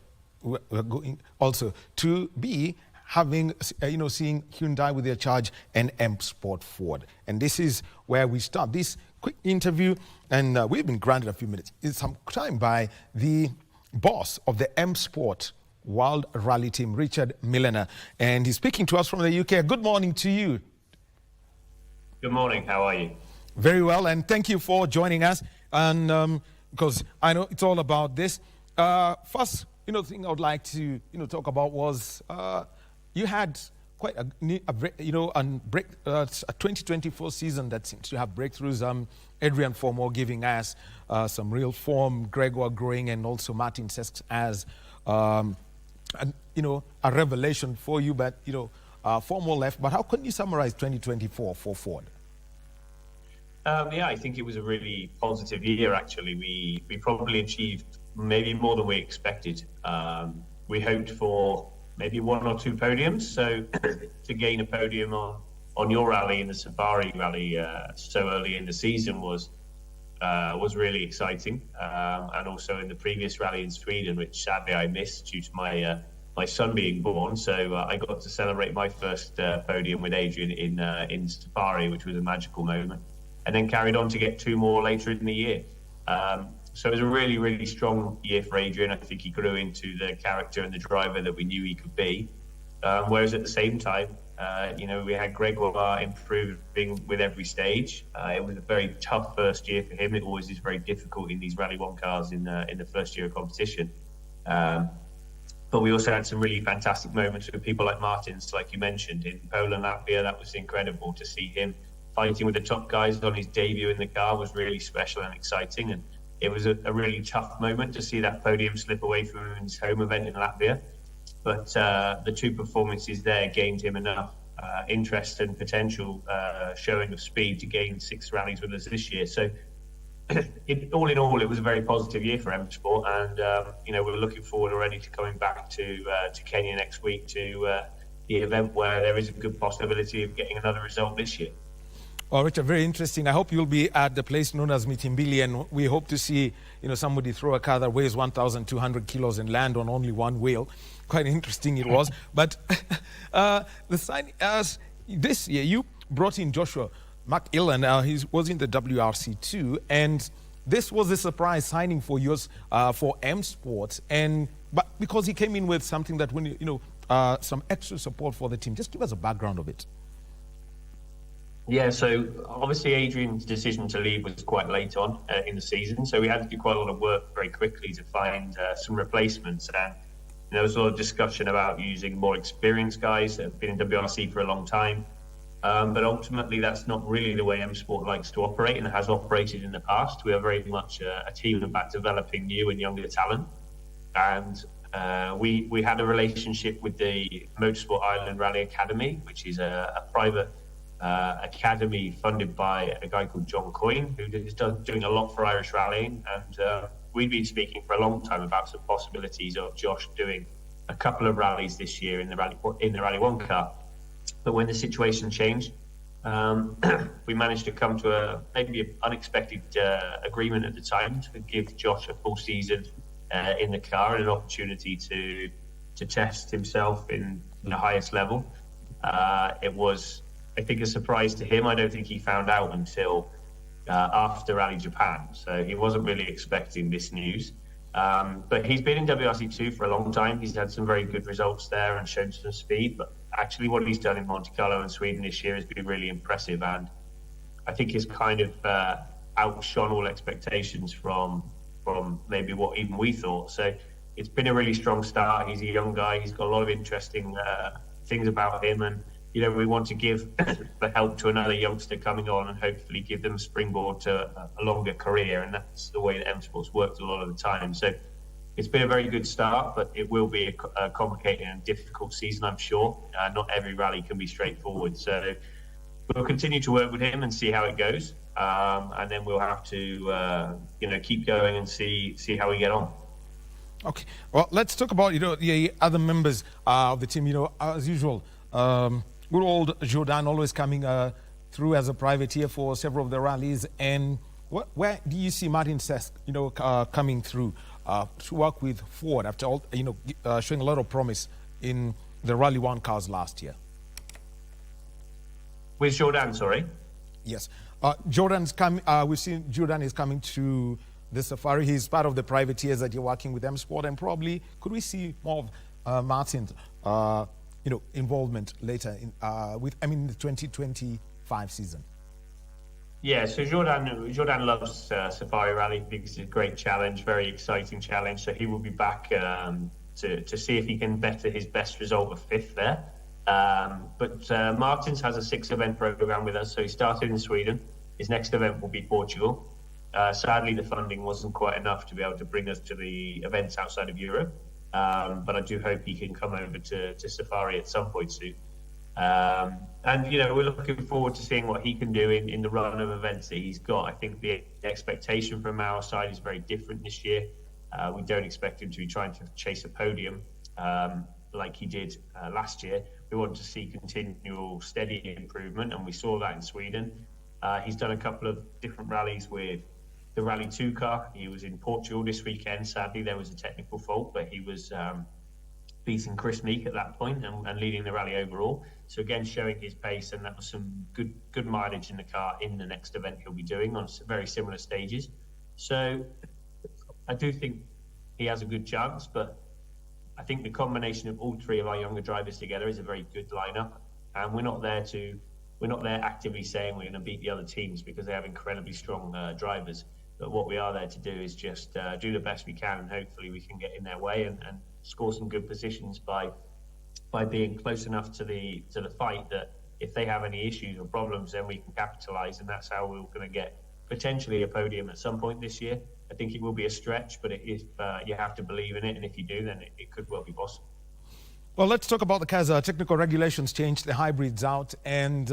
we're going also to be having, seeing Hyundai with their Charge and M Sport Ford. And this is where we start this quick interview. And we've been granted a few minutes. It's some time by the boss of the M Sport World Rally team, Richard Milliner. And he's speaking to us from the UK. Good morning to you. Good morning. How are you? Very well. And thank you for joining us. And because I know it's all about this. First, thing I would like to, talk about was you had quite a 2024 season that seems to have breakthroughs. Adrian Formore giving us some real form, Gregor growing, and also Martin Sesks as a revelation for you. But 4 more left. But how can you summarize 2024 for Ford? I think it was a really positive year. Actually, we probably achieved maybe more than we expected. We hoped for maybe 1 or 2 podiums. So to gain a podium on your rally in the Safari Rally so early in the season was really exciting. And also in the previous rally in Sweden, which sadly I missed due to my son being born. So I got to celebrate my first podium with Adrian in Safari, which was a magical moment. And then carried on to get 2 more later in the year. So it was a really, really strong year for Adrian. I think he grew into the character and the driver that we knew he could be. Whereas at the same time, we had Gregor improving with every stage. It was a very tough first year for him. It always is very difficult in these Rally 1 cars in the first year of competition. But we also had some really fantastic moments with people like Martins, like you mentioned, in Poland, Latvia. That was incredible to see him fighting with the top guys on his debut in the car. Was really special and exciting. And it was a really tough moment to see that podium slip away from him in his home event in Latvia. But the 2 performances there gained him enough interest and potential showing of speed to gain 6 rallies with us this year. So all in all, it was a very positive year for M Sport. And, we're looking forward already to coming back to Kenya next week to the event where there is a good possibility of getting another result this year. Well, Richard, very interesting. I hope you'll be at the place known as Mitimbili, and we hope to see, somebody throw a car that weighs 1,200 kilos and land on only 1 wheel. Quite interesting it was. But the sign as this year, you brought in Joshua McIllen. He was in the WRC too, and this was a surprise signing for yours for M Sports, but because he came in with something that some extra support for the team. Just give us a background of it. Yeah, so obviously Adrian's decision to leave was quite late on in the season, so we had to do quite a lot of work very quickly to find some replacements. And there was a lot of discussion about using more experienced guys that have been in WRC for a long time. But ultimately, that's not really the way M Sport likes to operate and has operated in the past. We are very much a team about developing new and younger talent. And we had a relationship with the Motorsport Ireland Rally Academy, which is a private academy funded by a guy called John Coyne, who is doing a lot for Irish rallying. And we've been speaking for a long time about some possibilities of Josh doing a couple of rallies this year in the Rally 1 car. But when the situation changed, we managed to come to maybe an unexpected agreement at the time to give Josh a full season in the car and an opportunity to test himself in the highest level. It was, I think, a surprise to him. I don't think he found out until after Rally Japan, so he wasn't really expecting this news. But he's been in WRC2 for a long time. He's had some very good results there and shown some speed, but actually what he's done in Monte Carlo and Sweden this year has been really impressive, and I think he's kind of outshone all expectations from maybe what even we thought. So it's been a really strong start. He's a young guy. He's got a lot of interesting things about him, and we want to give the help to another youngster coming on and hopefully give them a springboard to a longer career. And that's the way that M Sports worked a lot of the time. So it's been a very good start, but it will be a complicated and difficult season, I'm sure. Not every rally can be straightforward. So we'll continue to work with him and see how it goes. And then we'll have to, keep going and see how we get on. Okay. Well, let's talk about, the other members of the team. As usual, good old Jordan always coming through as a privateer for several of the rallies. And where do you see Martin Cesc, coming through to work with Ford after all, showing a lot of promise in the Rally 1 cars last year? With Jordan, sorry? Yes. Jordan's coming. We've seen Jordan is coming to the safari. He's part of the privateers that you're working with M Sport, and probably could we see more of Martin's, involvement later in the 2025 season? Yeah, so Jordan loves Safari Rally. Thinks it's a great challenge, very exciting challenge. So he will be back to see if he can better his best result of 5th there. But Martins has a 6-event program with us. So he started in Sweden. His next event will be Portugal. Sadly, the funding wasn't quite enough to be able to bring us to the events outside of Europe. But I do hope he can come over to Safari at some point soon. And we're looking forward to seeing what he can do in the run of events that he's got. I think the expectation from our side is very different this year. We don't expect him to be trying to chase a podium like he did last year. We want to see continual steady improvement, and we saw that in Sweden. He's done a couple of different rallies with the Rally 2 car. He was in Portugal this weekend. Sadly, there was a technical fault, but he was beating Chris Meek at that point and leading the rally overall. So again, showing his pace, and that was some good mileage in the car in the next event he'll be doing on very similar stages. So I do think he has a good chance, but I think the combination of all 3 of our younger drivers together is a very good lineup. And we're not there actively saying we're going to beat the other teams because they have incredibly strong drivers. But what we are there to do is just do the best we can, and hopefully we can get in their way and score some good positions by being close enough to the fight that if they have any issues or problems, then we can capitalise, and that's how we're going to get potentially a podium at some point this year. I think it will be a stretch, but if you have to believe in it, and if you do, then it could well be possible. Well, let's talk about the cars. Technical regulations changed the hybrids out, and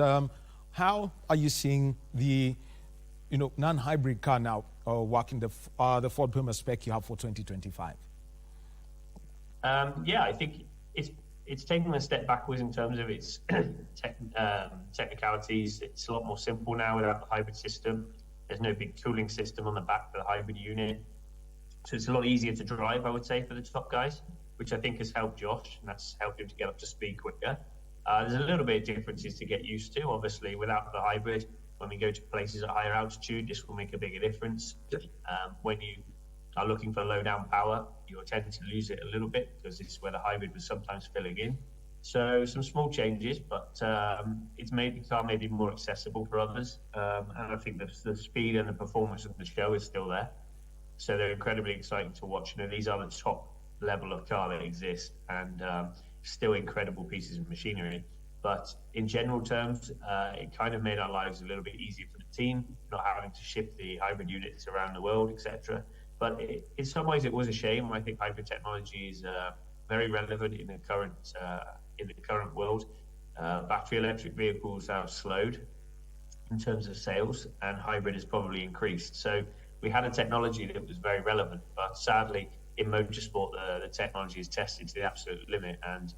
how are you seeing the non-hybrid car now working the Ford Puma spec you have for 2025? I think it's taken a step backwards in terms of its technicalities. It's a lot more simple now without the hybrid system. There's no big cooling system on the back for the hybrid unit. So it's a lot easier to drive, I would say, for the top guys, which I think has helped Josh, and that's helped him to get up to speed quicker. There's a little bit of differences to get used to. Obviously, without the hybrid, when we go to places at higher altitude, this will make a bigger difference. When you are looking for low down power, you'll tend to lose it a little bit because it's where the hybrid was sometimes filling in. So some small changes, but it's made the car maybe more accessible for others. And I think the speed and the performance of the show is still there. So they're incredibly exciting to watch. These are the top level of car that exists, and still incredible pieces of machinery. But in general terms, it kind of made our lives a little bit easier for the team, not having to ship the hybrid units around the world, etc. But in some ways, it was a shame. I think hybrid technology is very relevant in the current world. Battery electric vehicles have slowed in terms of sales, and hybrid has probably increased. So we had a technology that was very relevant, but sadly, in motorsport, the technology is tested to the absolute limit, and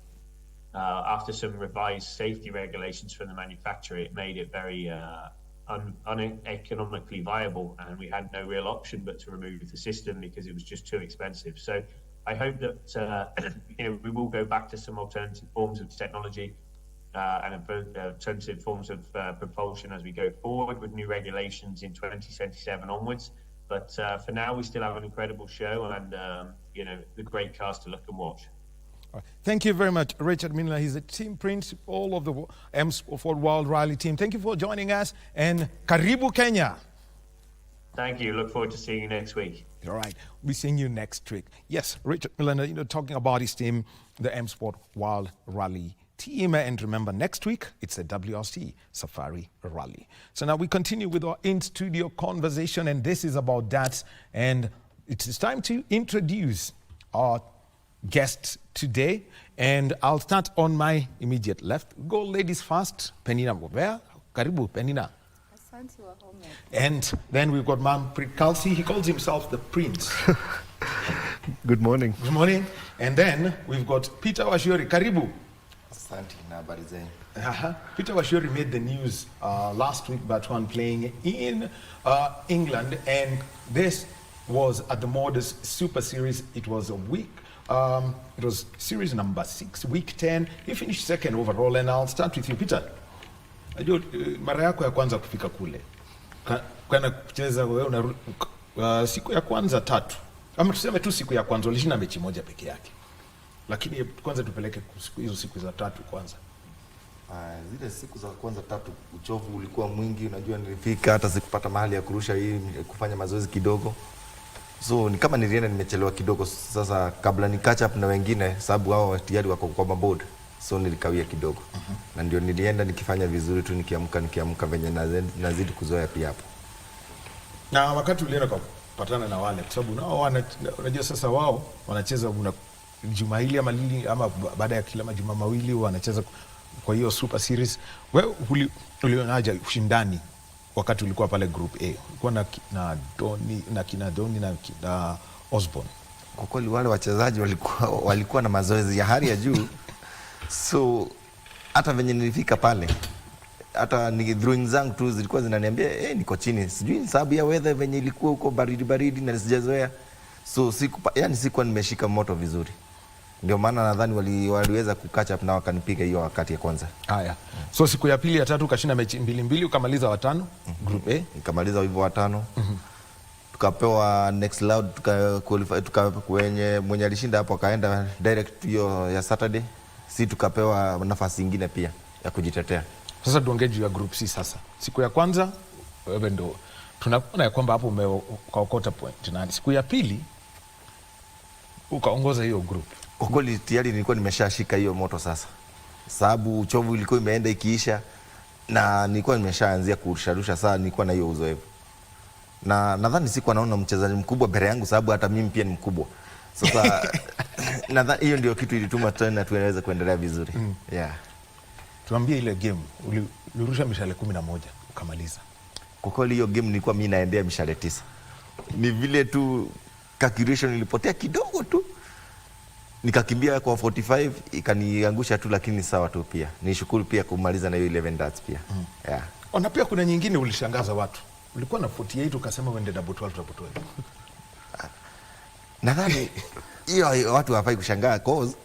after some revised safety regulations from the manufacturer, it made it very uneconomically viable, and we had no real option but to remove the system because it was just too expensive. So I hope that we will go back to some alternative forms of technology and alternative forms of propulsion as we go forward with new regulations in 2027 onwards. But for now, we still have an incredible show and the great cars to look and watch. Thank you very much, Richard Miller. He's the team principal of the M Sport World Rally team. Thank you for joining us, and Karibu Kenya. Thank you. Look forward to seeing you next week. All right. We'll be seeing you next week. Yes, Richard Miller, talking about his team, the M Sport World Rally team. And remember, next week, it's a WRC Safari Rally. So now we continue with our in-studio conversation, and this is about darts. And it's time to introduce our guest today. And I'll start on my immediate left. Go ladies first. Penina Mobea. Karibu, Penina. And then we've got Manpreet Kalsi. He calls himself the Prince. Good morning. Good morning. And then we've got Peter Washiori. Karibu. Asante na habari zenu. Peter Washiori made the news last week about one playing in England, and this was at the Modus Super Series. It was a week. It was series number 6, week 10. He finished second overall, and I'll start with you, Peter. Mara yako ya kwanza kufika kule. Kana kucheza wewe siku ya kwanza 3. Ama tuseme tu siku ya kwanza ulishinda mechi moja peke yake. Lakini kwanza tupeleke hizo siku za 3 kwanza. Zile siku za kwanza 3 uchovu ulikuwa mwingi, unajua nilifika hata sikupata mahali ya kurusha hii kufanya mazoezi kidogo. So ni kama nilienda nimechelewa kidogo sasa kabla ni catch up na wengine sababu hao tayari wako kwa board. So nilikawia kidogo. Na ndio nilienda nikifanya vizuri tu nikiamka venye nazidi kuzoea pia hapo. Na wakati ulienda kupatana na wale kwa sababu nao unajua sasa wao wanacheza juma hili ama lili ama baada ya kila majuma mawili wanacheza kwa hiyo Super Series. Wewe ulionaje ushindani wakati ulikuwa pale group A? Ulikuwa na Doni na Osborne. Kwa kweli wale wachezaji walikuwa na mazoezi ya hali ya juu. So hata venye nilifika pale hata ni drawing zangu tu zilikuwa zinaniambia niko chini, sijui sababu ya weather venye ilikuwa huko baridi na sijazoea. So sikuwa nimeshika moto vizuri. Ndio maana nadhani waliweza kukatch up na wakanipiga hiyo wakati ya kwanza. Haya. So siku ya pili ya 3 ukashinda mechi 2 ukamaliza watano group A. Nikamaliza hivyo watano. Tukapewa next round tuka mwenye alishinda hapo akaenda direct hiyo ya Saturday. Si tukapewa nafasi nyingine pia ya kujitetea. Sasa tuongee juu ya group C sasa. Siku ya kwanza wewe ndo tunaona kwamba hapo umeokota point na siku ya pili ukaongoza hiyo group. Kwa kweli tayari nilikuwa nimeshashika hiyo moto sasa. Sababu uchovu ilikuwa imeenda ikiisha na nilikuwa nimeshaanzia kurusharusha sasa nilikuwa na hiyo uzoefu. Na nadhani sikuwa naona mchezaji mkubwa mbele yangu sababu hata mimi pia ni mkubwa. Sasa nadhani hiyo ndio kitu ilituma tena tuweze kuendelea vizuri. Yeah. Tuambie ile game ulirusha mishale 11 ukamaliza. Kwa kweli hiyo game nilikuwa mimi naendea mishale 9. Ni vile tu calculation ilipotea kidogo tu. Nikakimbia kwa 45 ikaniangusha tu, lakini sawa tu pia. Nishukuru pia kumaliza na hiyo 11 darts pia. Yeah. Ona pia kuna nyingine ulishangaza watu. Ulikuwa na 48 ukasema uende double 12. Nadhani hiyo watu hawafai kushangaa cause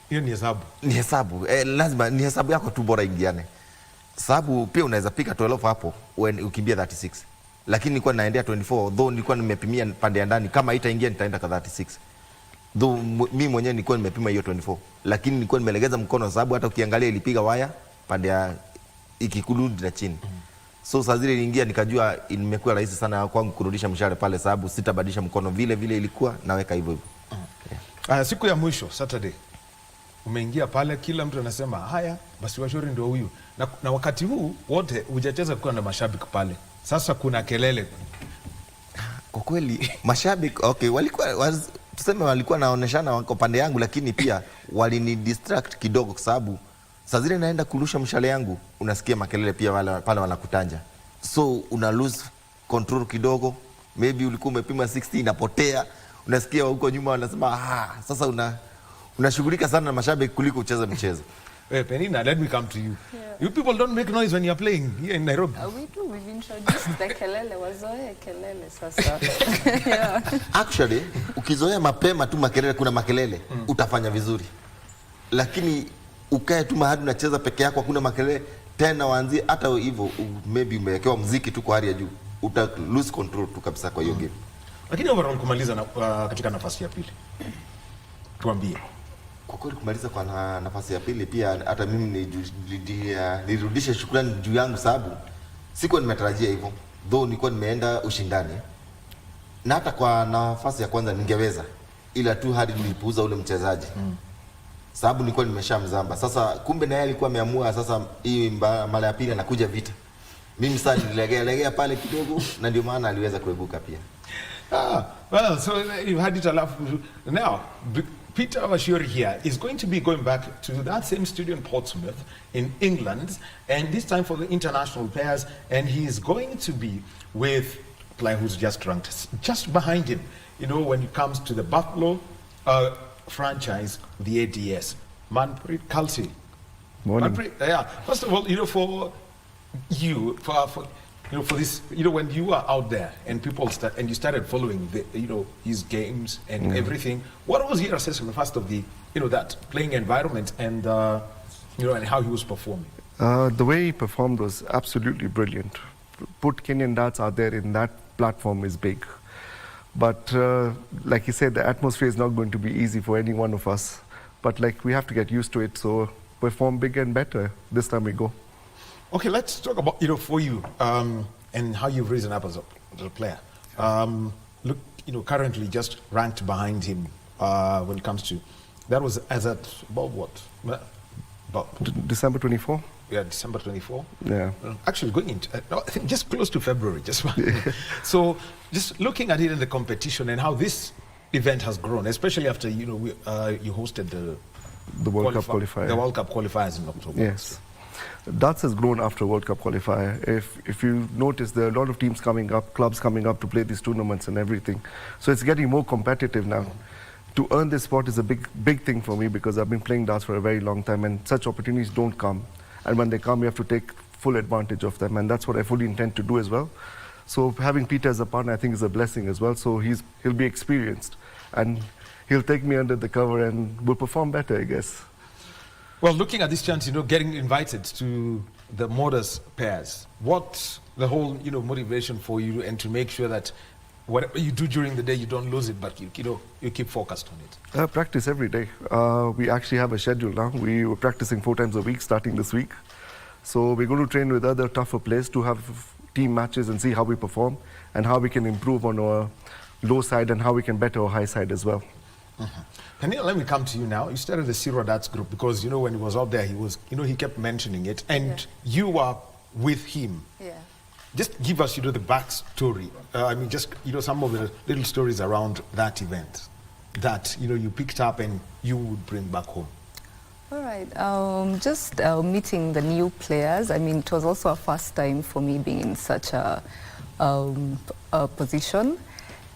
hiyo ni hesabu. Ni hesabu. Lazima ni hesabu yako tu bora ingiane. Sababu pia unaweza pika 12 hapo ukimbia 36. Lakini nilikuwa naendea 24, though nilikuwa nimepimia pande ya ndani kama haitaingia nitaenda kwa 36. Though mimi mwenyewe nilikuwa nimepima hiyo 24, lakini nilikuwa nimelegeza mkono sababu hata ukiangalia ilipiga waya pande ya ikikurudi na chini. So saa zile iliingia nikajua imekuwa rahisi sana kwangu kurudisha mshale pale sababu sitabadilisha mkono vile ilikuwa naweka hivyo. Siku ya mwisho Saturday umeingia pale kila mtu anasema haya basi Washiori ndio huyu. Na wakati huu wote hujacheza kwa na mashabiki pale. Sasa kuna kelele. Kwa kweli mashabiki tuseme walikuwa naoneshana kwa pande yangu, lakini pia walini distract kidogo kwa sababu saa zile naenda kurusha mshale yangu unasikia makelele pia pale wanakutanja. So una lose control kidogo. Maybe ulikuwa umepima 60 inapotea. Unasikia huko nyuma wanasema sasa unashughulika sana na mashabiki kuliko kucheza mchezo. Penina, let me come to you. Yeah. You people don't make noise when you are playing here in Nairobi. We do. We've introduced the kelele. Wazoe kelele sasa. Yeah. Actually, ukizoea mapema tu makelele, kuna makelele, utafanya vizuri. Lakini ukae tu mahali unacheza peke yako hakuna makelele, tena waanzie hata hivyo maybe umewekewa muziki tu kwa hali ya juu, uta lose control tu kabisa kwa hiyo game. Lakini overall kumaliza katika nafasi ya pili. Tuambie. Kwa kweli kumaliza kwa nafasi ya pili pia hata mimi nirudishe shukrani juu yangu sababu sikuwa nimetarajia hivyo. Though nilikuwa nimeenda ushindani. Na hata kwa nafasi ya kwanza ningeweza ila tu hadi nilipuuza ule mchezaji. sababu nilikuwa nimeshamzamba. Sasa kumbe naye alikuwa ameamua sasa hii mara ya pili anakuja vita. Mimi sasa nilegea pale kidogo na ndio maana aliweza kuebuka pia. Well, so you had it a lot. Now, Peter Washuri here is going to be going back to that same studio in Portsmouth in England, and this time for the international pairs, and he is going to be with a player who's just ranked just behind him. You know, when it comes to the Buffalo franchise, the ADS, Manpreet Kalsi. Morning. Manpreet, yeah. First of all, you know, for you, you know, for this, you know, when you were out there and people you started following the, you know, his games and everything, what was your assessment first of the, you know, that playing environment and, you know, and how he was performing? The way he performed was absolutely brilliant. Put Kenyan darts out there in that platform is big. But like you said, the atmosphere is not going to be easy for any one of us. But like we have to get used to it, so perform bigger and better this time we go. Okay, let's talk about, you know, for you and how you've risen up as a player. Look, you know, currently just ranked behind him when it comes to, that was as at about what? About December 24? Yeah, December 24. Yeah. Actually going into, no, I think just close to February, just one. So just looking at it in the competition and how this event has grown, especially after, you know, you hosted the World Cup qualifier. The World Cup qualifiers in October. Yes. Darts has grown after World Cup qualifier. If you notice, there are a lot of teams coming up, clubs coming up to play these tournaments and everything. So it's getting more competitive now. To earn this spot is a big thing for me because I've been playing darts for a very long time and such opportunities don't come. And when they come, you have to take full advantage of them, and that's what I fully intend to do as well. So having Peter as a partner, I think, is a blessing as well. So he'll be experienced, and he'll take me under the cover and will perform better, I guess. Well, looking at this chance, you know, getting invited to the Modus pairs, what's the whole, you know, motivation for you and to make sure that whatever you do during the day, you don't lose it, but you know, you keep focused on it? Practice every day. We actually have a schedule now. We were practicing 4 times a week starting this week. So we're going to train with other tougher players to have team matches and see how we perform and how we can improve on our low side and how we can better our high side as well. And let me come to you now. You started the Zero Darts group because, you know, when he was out there, he was, you know, he kept mentioning it, and you were with him. Yeah. Just give us, you know, the backstory. I mean, just, you know, some of the little stories around that event that, you know, you picked up and you would bring back home. All right. Just meeting the new players. I mean, it was also a first time for me being in such a position.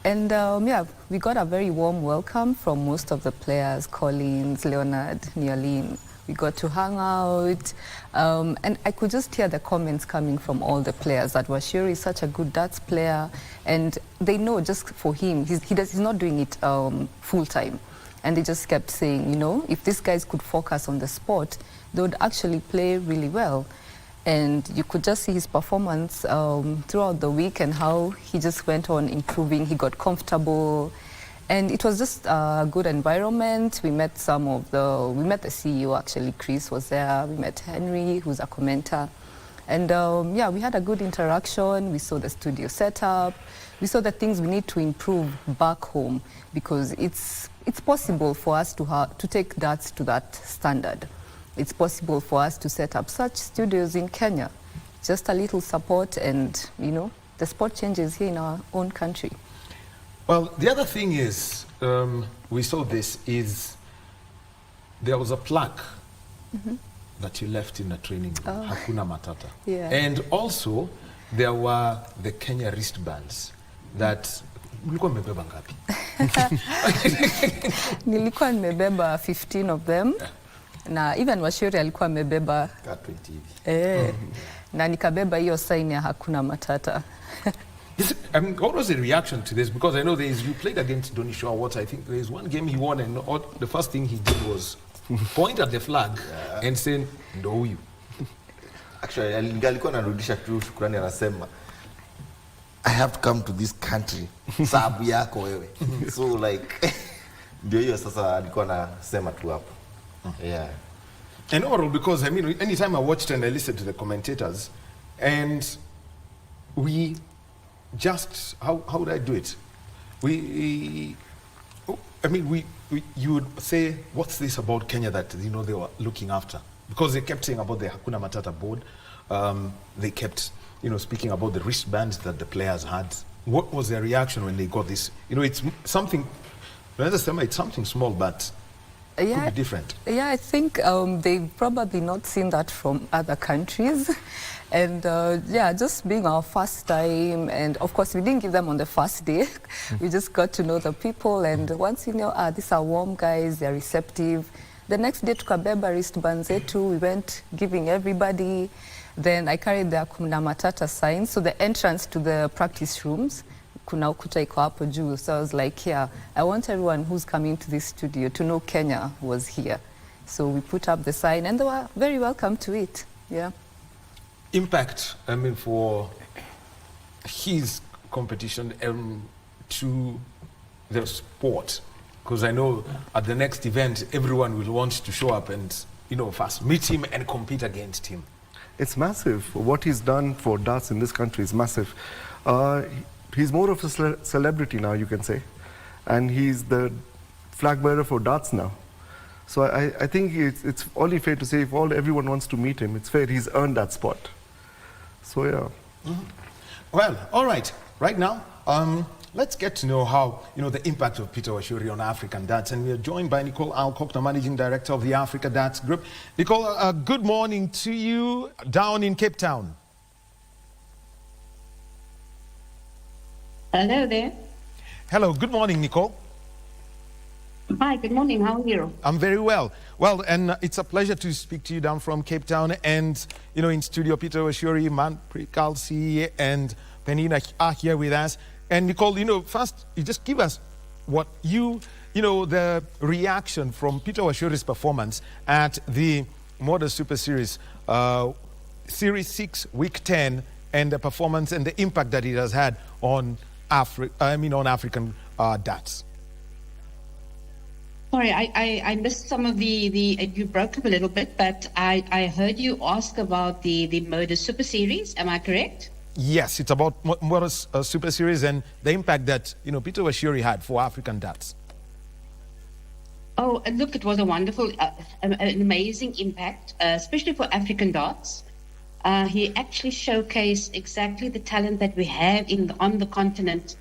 And yeah, we got a very warm welcome from most of the players, Collins, Leonard, Nialin. We got to hang out, and I could just hear the comments coming from all the players that Washuri is such a good darts player, and they know just for him, he's not doing it full time. And they just kept saying, you know, if these guys could focus on the sport, they would actually play really well. And you could just see his performance throughout the week and how he just went on improving. He got comfortable. And it was just a good environment. We met we met the CEO actually, Chris was there. We met Henry, who's a commenter. And yeah, we had a good interaction. We saw the studio setup. We saw the things we need to improve back home because it's possible for us to take darts to that standard. It's possible for us to set up such studios in Kenya. Just a little support and, you know, the sport changes here in our own country. Well, the other thing is, we saw this, is there was a plaque that you left in the training room, Hakuna Matata. Yeah. And also, there were the Kenya wristbands that, ulikuwa mmebeba ngapi? Nilikuwa nimebeba 15 of them. Na even Washuri alikuwa amebeba 20 na nikabeba hiyo sign ya Hakuna Matata. What was the reaction to this? Because I know you played against Donisho Awards. I think there's one game he won, and the first thing he did was point at the flag and say, "No, you." Actually, alikuwa anarudisha tu shukrani, anasema, I have to come to this country sababu yako wewe. So like ndio hiyo sasa alikuwa anasema tu hapo. Yeah. And overall, because I mean, anytime I watched and I listened to the commentators, and we just, how would I do it? you would say, what's this about Kenya that, you know, they were looking after? Because they kept saying about the Hakuna Matata board. They kept, you know, speaking about the wristbands that the players had. What was their reaction when they got this? You know, it's something, it's something small, but it could be different. Yeah, I think they've probably not seen that from other countries. And yeah, just being our first time, and of course we didn't give them on the first day. We just got to know the people, and once you know, these are warm guys, they're receptive. The next day tukabeba wristbands zetu, we went giving everybody. Then I carried the Hakuna Matata sign, so the entrance to the practice rooms, kuna ukuta iko hapo juu. So I was like, yeah, I want everyone who's coming to this studio to know Kenya was here. So we put up the sign, and they were very welcome to it. Yeah. Impact, I mean, for his competition to the sport, because I know at the next event everyone will want to show up and, you know, first meet him and compete against him. It's massive. What he's done for darts in this country is massive. He's more of a celebrity now, you can say, and he's the flag bearer for darts now. So I think it's only fair to say if everyone wants to meet him, it's fair. He's earned that spot. So yeah. Well, all right. Right now, let's get to know how, you know, the impact of Peter Washuri on African darts. And we are joined by Nicole Alcock, the Managing Director of the Africa Darts Group. Nicole, good morning to you down in Cape Town. Hello there. Hello, good morning, Nicole. Hi, good morning. How are you? I'm very well. Well, and it's a pleasure to speak to you down from Cape Town. And, you know, in studio, Peter Washuri, Manpreet Kalsi, and Penina are here with us. And Nicole, you know, first, you just give us what you know, the reaction from Peter Washuri's performance at the Modern Super Series, Series 6, Week 10, and the performance and the impact that it has had on African darts. Sorry, I missed some of you broke up a little bit, but I heard you ask about the Modern Super Series. Am I correct? Yes, it's about Modern Super Series and the impact that, you know, Peter Washuri had for African darts. Oh, look, it was a wonderful, an amazing impact, especially for African darts. He actually showcased exactly the talent that we have on the continent,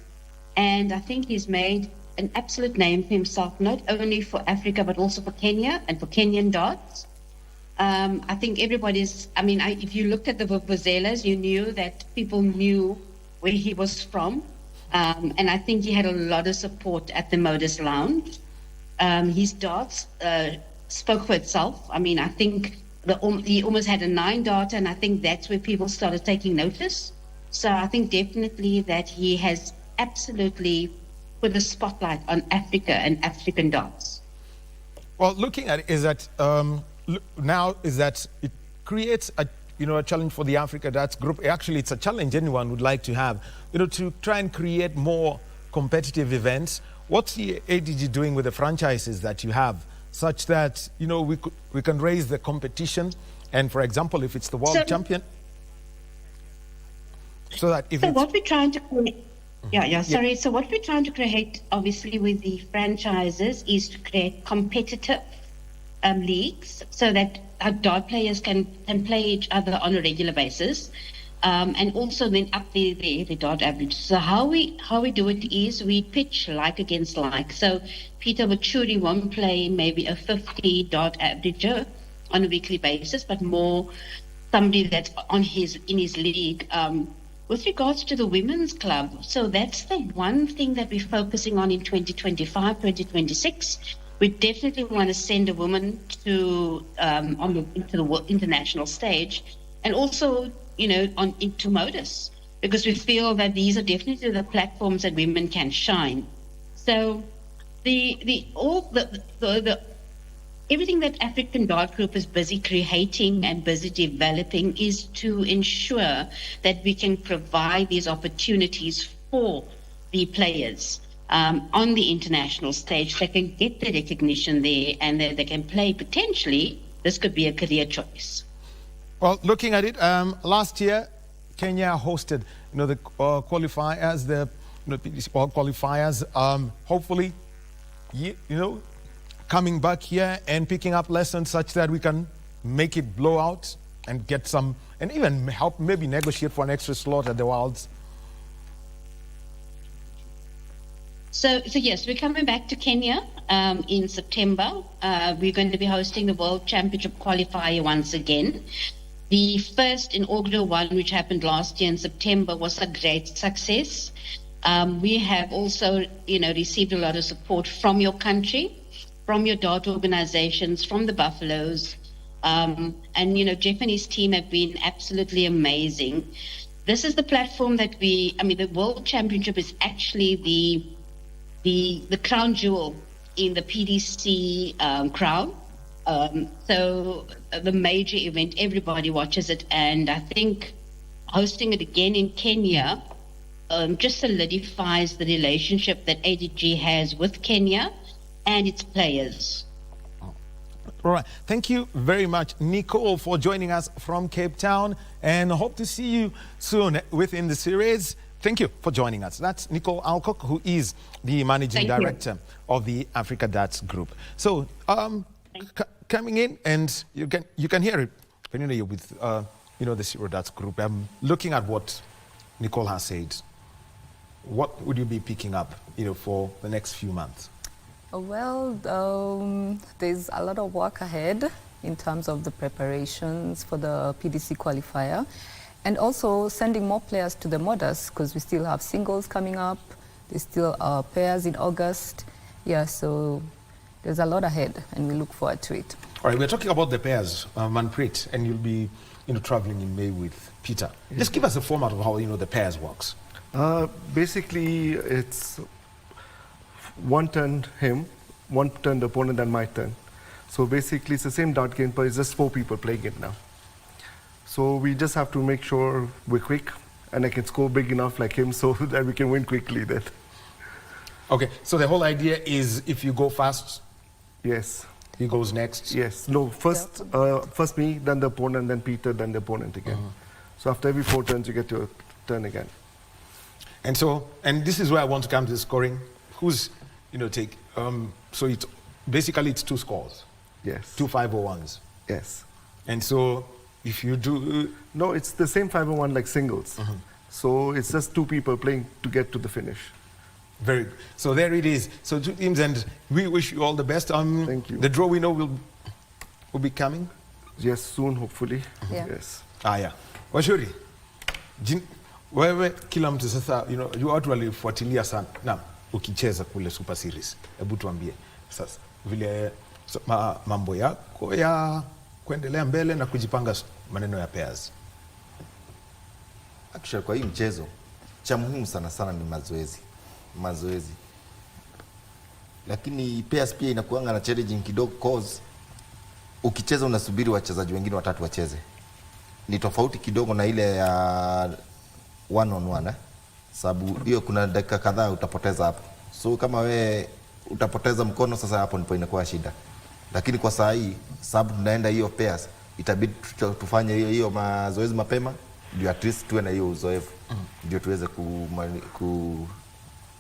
and I think he's made an absolute name for himself, not only for Africa but also for Kenya and for Kenyan darts. I think everybody's, I mean, if you looked at the vuvuzelas, you knew that people knew where he was from, and I think he had a lot of support at the Modus Lounge. His darts spoke for itself. I mean, I think he almost had a 9 darter, and I think that's where people started taking notice. So I think definitely that he has absolutely put a spotlight on Africa and African darts. Well, looking at it is that now is that it creates a challenge for the Africa Darts Group. Actually, it's a challenge anyone would like to have, you know, to try and create more competitive events. What's the ADG doing with the franchises that you have, such that, you know, we can raise the competition, and for example, if it's the world champion, so that if what we're trying to create. So what we're trying to create, obviously, with the franchises is to create competitive leagues so that our dart players can play each other on a regular basis, and also then up the dart average. So how we do it is we pitch like against like. So Peter Washuri won't play maybe a 50 dart averager on a weekly basis, but more somebody that's in his league. With regards to the women's club, so that's the one thing that we're focusing on in 2025, 2026. We definitely want to send a woman to into the international stage, and also, you know, into Modus, because we feel that these are definitely the platforms that women can shine. So everything that African Dart Group is busy creating and busy developing is to ensure that we can provide these opportunities for the players on the international stage. They can get the recognition there, and they can play potentially. This could be a career choice. Well, looking at it, last year Kenya hosted, you know, the qualifiers, the PDC qualifiers. Hopefully, you know, coming back here and picking up lessons such that we can make it blow out and get some, and even help maybe negotiate for an extra slot at the Worlds? So yes, we're coming back to Kenya in September. We're going to be hosting the World Championship qualifier once again. The first inaugural one, which happened last year in September, was a great success. We have also, received a lot of support from your country, from your dart organizations, from the Buffaloes. And Jeff and his team have been absolutely amazing. This is the platform that the World Championship is actually the crown jewel in the PDC crown. So the major event, everybody watches it, and I think hosting it again in Kenya just solidifies the relationship that ADG has with Kenya and its players. All right. Thank you very much, Nicole, for joining us from Cape Town, and hope to see you soon within the series. Thank you for joining us. That's Nicole Alcock, who is the Managing Director of the Africa Darts Group. So, coming in, and you can hear it, Penina, with the Zero Darts Group. Looking at what Nicole has said, what would you be picking up, for the next few months? Well, there's a lot of work ahead in terms of the preparations for the PDC qualifier, and also sending more players to the Modas, because we still have singles coming up. There's still pairs in August. Yeah, so there's a lot ahead, and we look forward to it. All right, we're talking about the pairs, Manpreet, and you'll be, traveling in May with Peter. Yes. Just give us a format of how, the pairs works. Basically, it's one turn him, one turn the opponent, and my turn. So basically, it's the same dart game, but it's just 4 people playing it now. So we just have to make sure we're quick, and I can score big enough like him so that we can win quickly then. Okay, so the whole idea is if you go fast, yes, he goes next. Yes, no, first me, then the opponent, then Peter, then the opponent again. So after every 4 turns, you get your turn again. And so, and this is where I want to come to the scoring. Who's, take, so it's basically 2 scores. Yes. 2 501s. Yes. And so if you do... No, it's the same 501 like singles. So it's just 2 people playing to get to the finish. Very good. So there it is. So 2 teams, and we wish you all the best. Thank you. The draw we know will be coming? Yes, soon, hopefully. Yeah. Yes. Yeah. Washuri, wewe kila mtu sasa, watu walifuatilia sana. Na ukicheza kule Super Series. Hebu tuambie sasa vile mambo yako ya kuendelea mbele na kujipanga maneno ya pairs. Actually, kwa hii mchezo cha muhimu sana ni mazoezi. Lakini pairs pia inakuanga na challenging kidogo, cause ukicheza unasubiri wachezaji wengine 3 wacheze. Ni tofauti kidogo na ile ya one on one, sababu hiyo kuna dakika kadhaa utapoteza hapo. So kama we utapoteza mkono, sasa hapo ndipo inakuwa shida. Lakini kwa saa hii, sababu tunaenda hiyo pairs, itabidi tufanye hiyo mazoezi mapema, ndio at least tuwe na hiyo uzoefu, ndio tuweze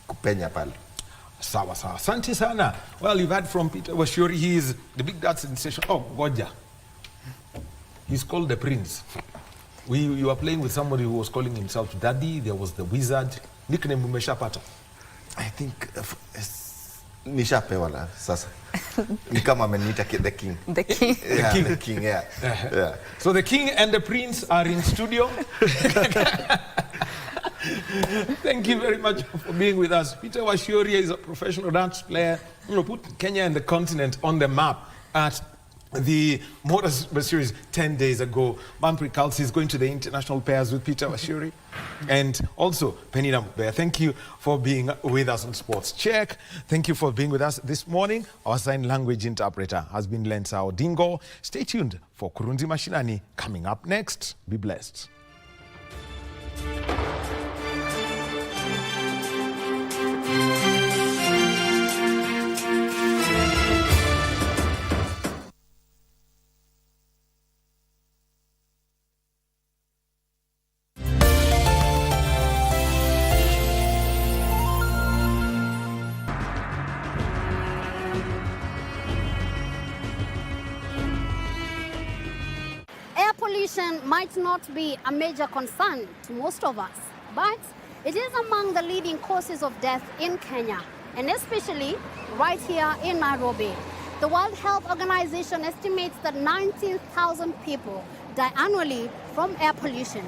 kupenya pale. Sawa. Asante sana. Well, you've heard from Peter Washuri. He is the big dart sensation. Oh, Goja. He's called the Prince. You are playing with somebody who was calling himself Daddy. There was the Wizard. Nickname umeshapata? I think nishapewa la sasa. Ni kama ameniita the King. The King. Yeah, the King, yeah. Yeah. So the King and the Prince are in studio. Thank you very much for being with us. Peter Washuri is a professional dance player. Put Kenya and the continent on the map at the Motor Series 10 days ago. Manpreet Kalsi is going to the international pairs with Peter Washuri. And also, Penina Mubea, thank you for being with us on Sports Check. Thank you for being with us this morning. Our sign language interpreter has been Lensa Odingo. Stay tuned for Kurunzi Mashinani coming up next. Be blessed. pollution might not be a major concern to most of us, but it is among the leading causes of death in Kenya, and especially right here in Nairobi. The World Health Organization estimates that 19,000 people die annually from air pollution.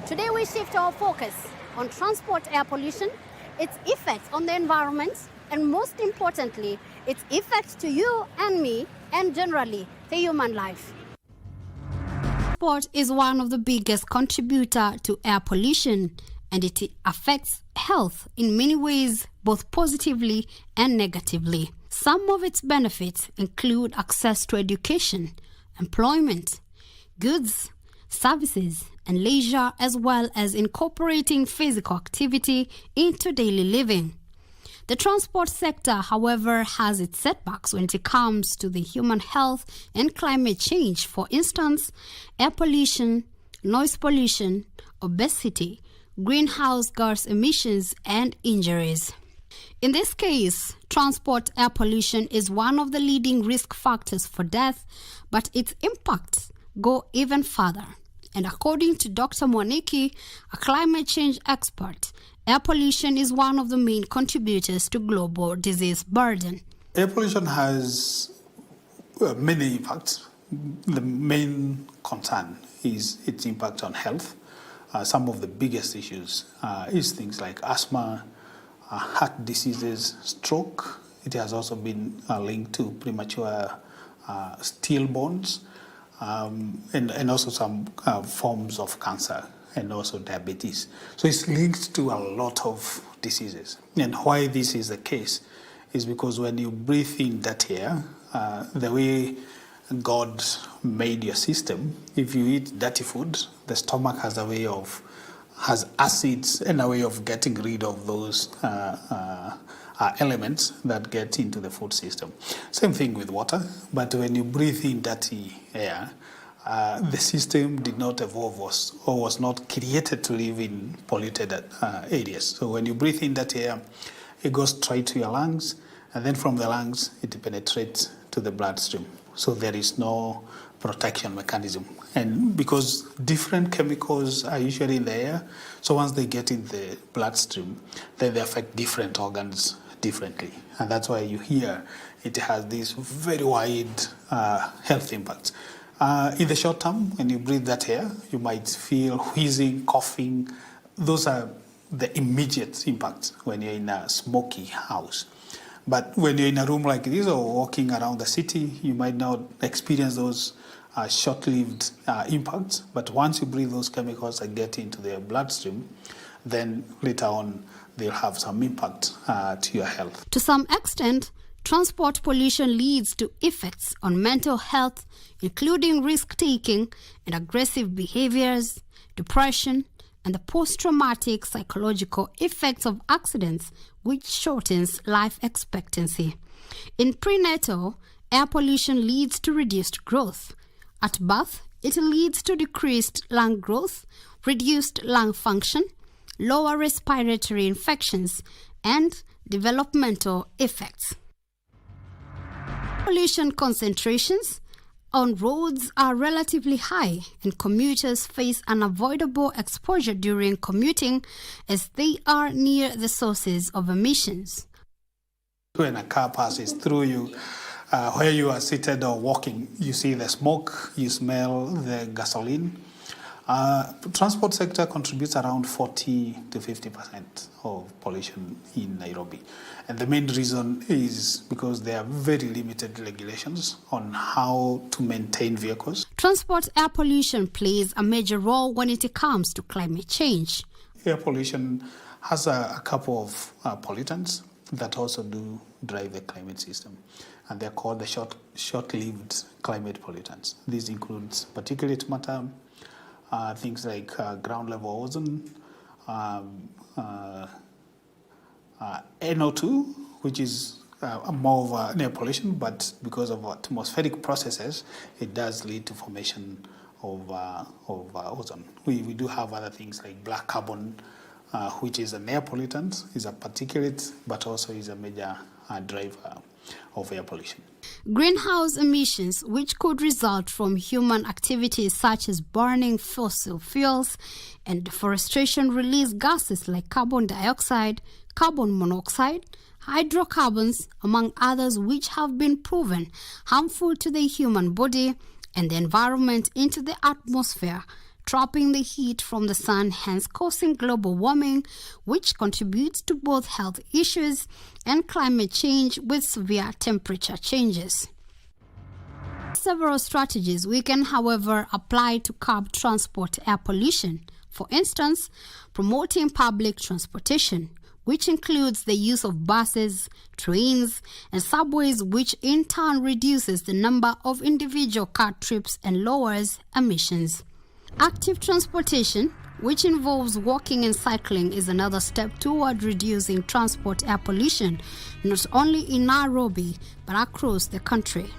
Today we shift our focus on transport air pollution, its effects on the environment, and most importantly, its effects to you and me, and generally, the human life. Transport is one of the biggest contributors to air pollution, and it affects health in many ways, both positively and negatively. Some of its benefits include access to education, employment, goods, services, and leisure, as well as incorporating physical activity into daily living. The transport sector, however, has its setbacks when it comes to the human health and climate change. For instance, air pollution, noise pollution, obesity, greenhouse gas emissions, and injuries. In this case, transport air pollution is one of the leading risk factors for death, but its impacts go even further. And according to Dr. Mwaniki, a climate change expert, air pollution is one of the main contributors to global disease burden. Air pollution has many impacts. The main concern is its impact on health. Some of the biggest issues is things like asthma, heart diseases, stroke. It has also been linked to premature stillborns, and also some forms of cancer, and also diabetes. So it's linked to a lot of diseases. And why this is the case is because when you breathe in that air, the way God made your system, if you eat dirty food, the stomach has acids and a way of getting rid of those elements that get into the food system. Same thing with water, but when you breathe in dirty air, the system did not evolve or was not created to live in polluted areas. So when you breathe in that air, it goes straight to your lungs, and then from the lungs, it penetrates to the bloodstream. So there is no protection mechanism. And because different chemicals are usually in the air, so once they get in the bloodstream, then they affect different organs differently. And that's why you hear it has these very wide health impacts. In the short term, when you breathe that air, you might feel wheezing, coughing. Those are the immediate impacts when you're in a smoky house. But when you're in a room like this or walking around the city, you might not experience those short-lived impacts. But once you breathe those chemicals that get into the bloodstream, then later on they'll have some impact to your health. To some extent, transport pollution leads to effects on mental health, including risk-taking and aggressive behaviors, depression, and the post-traumatic psychological effects of accidents, which shortens life expectancy. In prenatal, air pollution leads to reduced growth. At birth, it leads to decreased lung growth, reduced lung function, lower respiratory infections, and developmental effects. Pollution concentrations on roads are relatively high, and commuters face unavoidable exposure during commuting as they are near the sources of emissions. When a car passes through you, where you are seated or walking, you see the smoke, you smell the gasoline. Transport sector contributes around 40 to 50% of pollution in Nairobi. And the main reason is because there are very limited regulations on how to maintain vehicles. Transport air pollution plays a major role when it comes to climate change. Air pollution has a couple of pollutants that also do drive the climate system. And they're called the short-lived climate pollutants. These include particulate matter, things like ground level ozone, NO2, which is more of an air pollution, but because of atmospheric processes, it does lead to formation of ozone. We do have other things like black carbon, which is an air pollutant, is a particulate, but also is a major driver of air pollution. Greenhouse emissions, which could result from human activities such as burning fossil fuels and deforestation, release gases like carbon dioxide, carbon monoxide, hydrocarbons, among others, which have been proven harmful to the human body and the environment into the atmosphere, trapping the heat from the sun, hence causing global warming, which contributes to both health issues and climate change with severe temperature changes. Several strategies we can, however, apply to curb transport air pollution. For instance, promoting public transportation, which includes the use of buses, trains, and subways, which in turn reduces the number of individual car trips and lowers emissions. Active transportation, which involves walking and cycling, is another step toward reducing transport air pollution, not only in Nairobi, but across the country.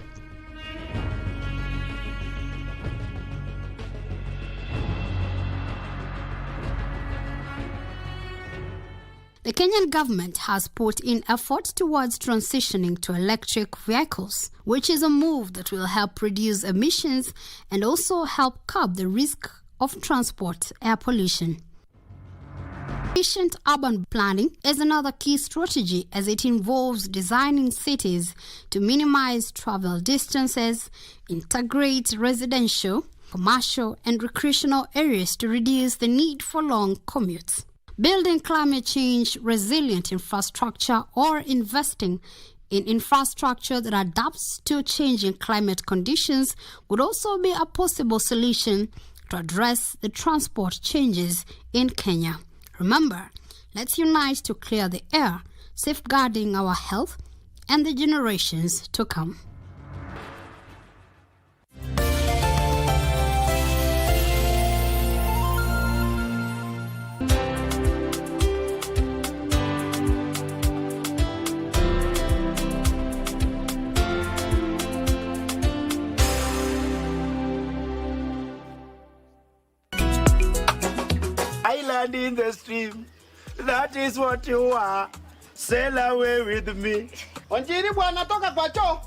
The Kenyan government has put in effort towards transitioning to electric vehicles, which is a move that will help reduce emissions and also help curb the risk of transport air pollution. Efficient urban planning is another key strategy, as it involves designing cities to minimize travel distances, integrate residential, commercial, and recreational areas to reduce the need for long commutes. Building climate change resilient infrastructure or investing in infrastructure that adapts to changing climate conditions would also be a possible solution to address the transport changes in Kenya. Remember, let's unite to clear the air, safeguarding our health and the generations to come. Island in the stream, that is what you are. Sail away with me. Onjiri bwana toka kwa choo.